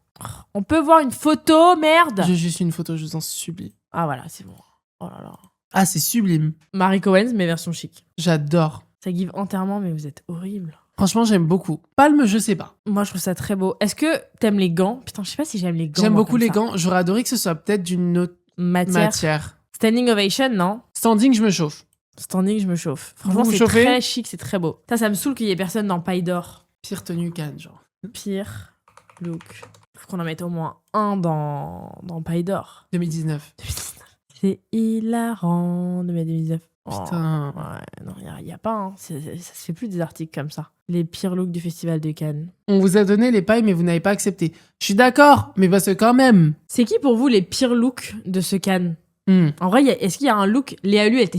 On peut voir une photo, merde! J'ai juste une photo, je vous en supplie. Ah voilà, c'est bon. Oh là là. Ah, c'est sublime. Marie Cohen, mais version chic. J'adore. Ça give entièrement, mais vous êtes horrible. Franchement, j'aime beaucoup. Palme, je sais pas. Moi, je trouve ça très beau. Est-ce que t'aimes les gants? Putain, je sais pas si j'aime les gants. J'aime moi, beaucoup comme les ça. gants. J'aurais adoré que ce soit peut-être d'une autre matière. Standing ovation, non? Standing, je me chauffe. Standing, je me chauffe. Franchement, Vous c'est chauffez très chic, c'est très beau. Ça me saoule qu'il y ait personne dans paille d'or. Pire tenue Cannes, genre. Pire look. Faut qu'on en mette au moins un dans paille d'or. 2019. 2019. C'est hilarant de mettre 2019. Oh, Putain. ouais, non, y a pas. Hein. Ça se fait plus des articles comme ça. Les pires looks du festival de Cannes. On vous a donné les pailles, mais vous n'avez pas accepté. Je suis d'accord, mais parce que quand même. C'est qui pour vous les pires looks de ce Cannes? Hmm. En vrai, est-ce qu'il y a un look? Léa Lu, elle était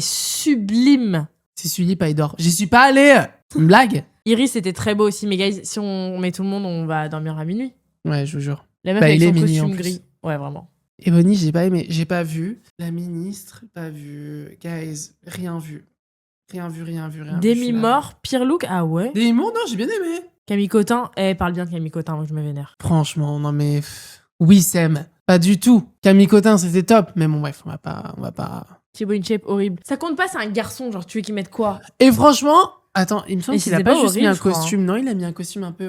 sublime. C'est celui paille d'or. J'y suis pas allé. Une blague? Iris était très beau aussi, mais guys, si on met tout le monde, on va dormir à minuit. Ouais, je vous jure. La meuf Bah, avec il est son mini, en costume plus. gris. Ouais, vraiment. Et Bonnie, j'ai pas aimé. J'ai pas vu. La ministre, pas vu. Guys, rien vu. Rien vu, rien vu, rien vu. Demi mort, pire look? Ah ouais. Demi mort, non, j'ai bien aimé. Camille Cotin, parle bien de Camille Cotin, moi je me vénère. Franchement, non mais. Oui, Sam. Pas du tout. Camille Cotin, c'était top. Mais bon, bref, on va pas. Thibaut InShape, horrible. Ça compte pas, c'est un garçon, genre tu veux qu'il mette quoi? Et franchement, attends, il me semble Mais qu'il a c'était pas pas juste mis horrible, un je crois, costume. Non, il a mis un costume un peu.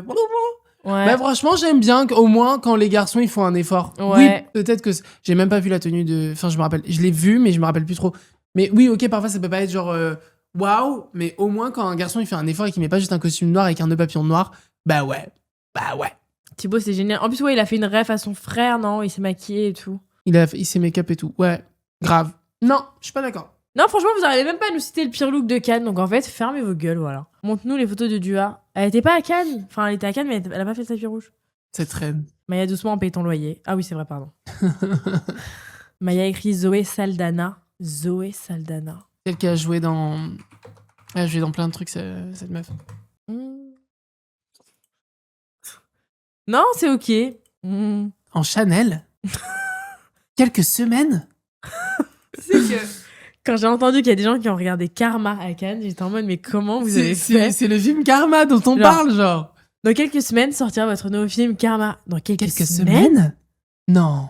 Ouais. Bah franchement, j'aime bien au moins quand les garçons ils font un effort. Ouais. Oui, peut-être que j'ai même pas vu la tenue de. Enfin, je me rappelle. Je l'ai vu, mais je me rappelle plus trop. Mais oui, ok, parfois ça peut pas être genre waouh, mais au moins quand un garçon il fait un effort et qu'il met pas juste un costume noir avec un nœud papillon noir, bah ouais. Thibaut, c'est génial. En plus, ouais, il a fait une ref à son frère, non? Il s'est maquillé et tout. Il s'est make-up et tout. Ouais, grave. Non, je suis pas d'accord. Non, franchement, vous arrivez même pas à nous citer le pire look de Cannes. Donc en fait, fermez vos gueules, voilà. Montre-nous les photos de Dua. Elle était pas à Cannes. Enfin, elle était à Cannes, mais elle a pas fait le tapis rouge. Cette reine. Maya, doucement, on paye ton loyer. Ah oui, c'est vrai, pardon. Maya écrit Zoé Saldana. Zoé Saldana. Celle qui a joué dans. Elle a joué dans plein de trucs, cette meuf. Non, c'est ok. Hmm. En Chanel. Quelques semaines. C'est que quand j'ai entendu qu'il y a des gens qui ont regardé Karma à Cannes, j'étais en mode mais comment vous avez fait? C'est le film Karma dont on Genre, parle, genre. Dans quelques semaines sortira votre nouveau film Karma. Dans quelques semaines? Non.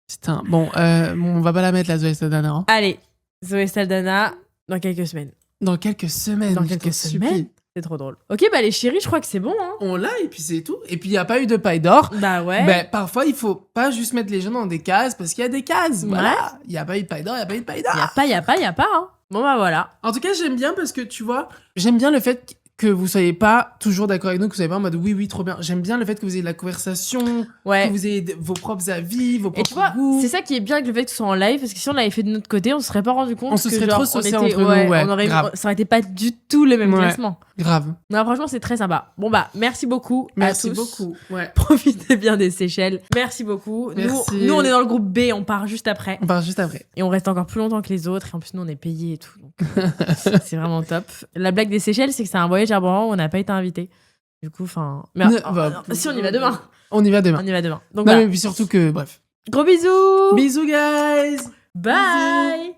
Putain, bon, on va pas la mettre la Zoé Saldana. Hein. Allez, Zoé Saldana, dans quelques semaines. Dans quelques semaines. Dans je quelques t'en semaines? supplie. C'est trop drôle. Ok, bah les chéris, je crois que c'est bon, hein. On l'a et puis c'est tout. Et puis il y a pas eu de paille d'or. Bah ouais. Ben, parfois, il faut pas juste mettre les gens dans des cases parce qu'il y a des cases. Voilà. Il y a pas eu de paille d'or, il y a pas eu de paille d'or. Y a pas, hein. Bon bah voilà. En tout cas, j'aime bien parce que tu vois, j'aime bien le fait que vous soyez pas toujours d'accord avec nous, que vous soyez pas en mode oui, trop bien. J'aime bien le fait que vous ayez de la conversation, Ouais. que vous ayez vos propres avis, vos Et propres tu vois, goûts. c'est ça qui est bien avec le fait que ce soit en live, parce que si on l'avait fait de notre côté, on se serait pas rendu compte On se que serait genre, trop saucés on était, entre nous, ouais, on aurait, grave. ça aurait été pas du tout le même Ouais. classement. Grave. Non, franchement, c'est très sympa. Bon bah, merci beaucoup Merci à tous. beaucoup. Ouais. Profitez bien des Seychelles. Merci beaucoup. Merci. Nous, on est dans le groupe B, on part juste après. On part juste après. Et on reste encore plus longtemps que les autres. Et en plus, nous, on est payés et tout. Donc, c'est vraiment top. La blague des Seychelles, c'est que c'est un voyage à Bran où on n'a pas été invité. Du coup, enfin. Mais si, on y va demain. On y va demain. On y va demain. Donc, Non, voilà. mais puis surtout que, bref. Gros bisous. Bisous, guys! Bye.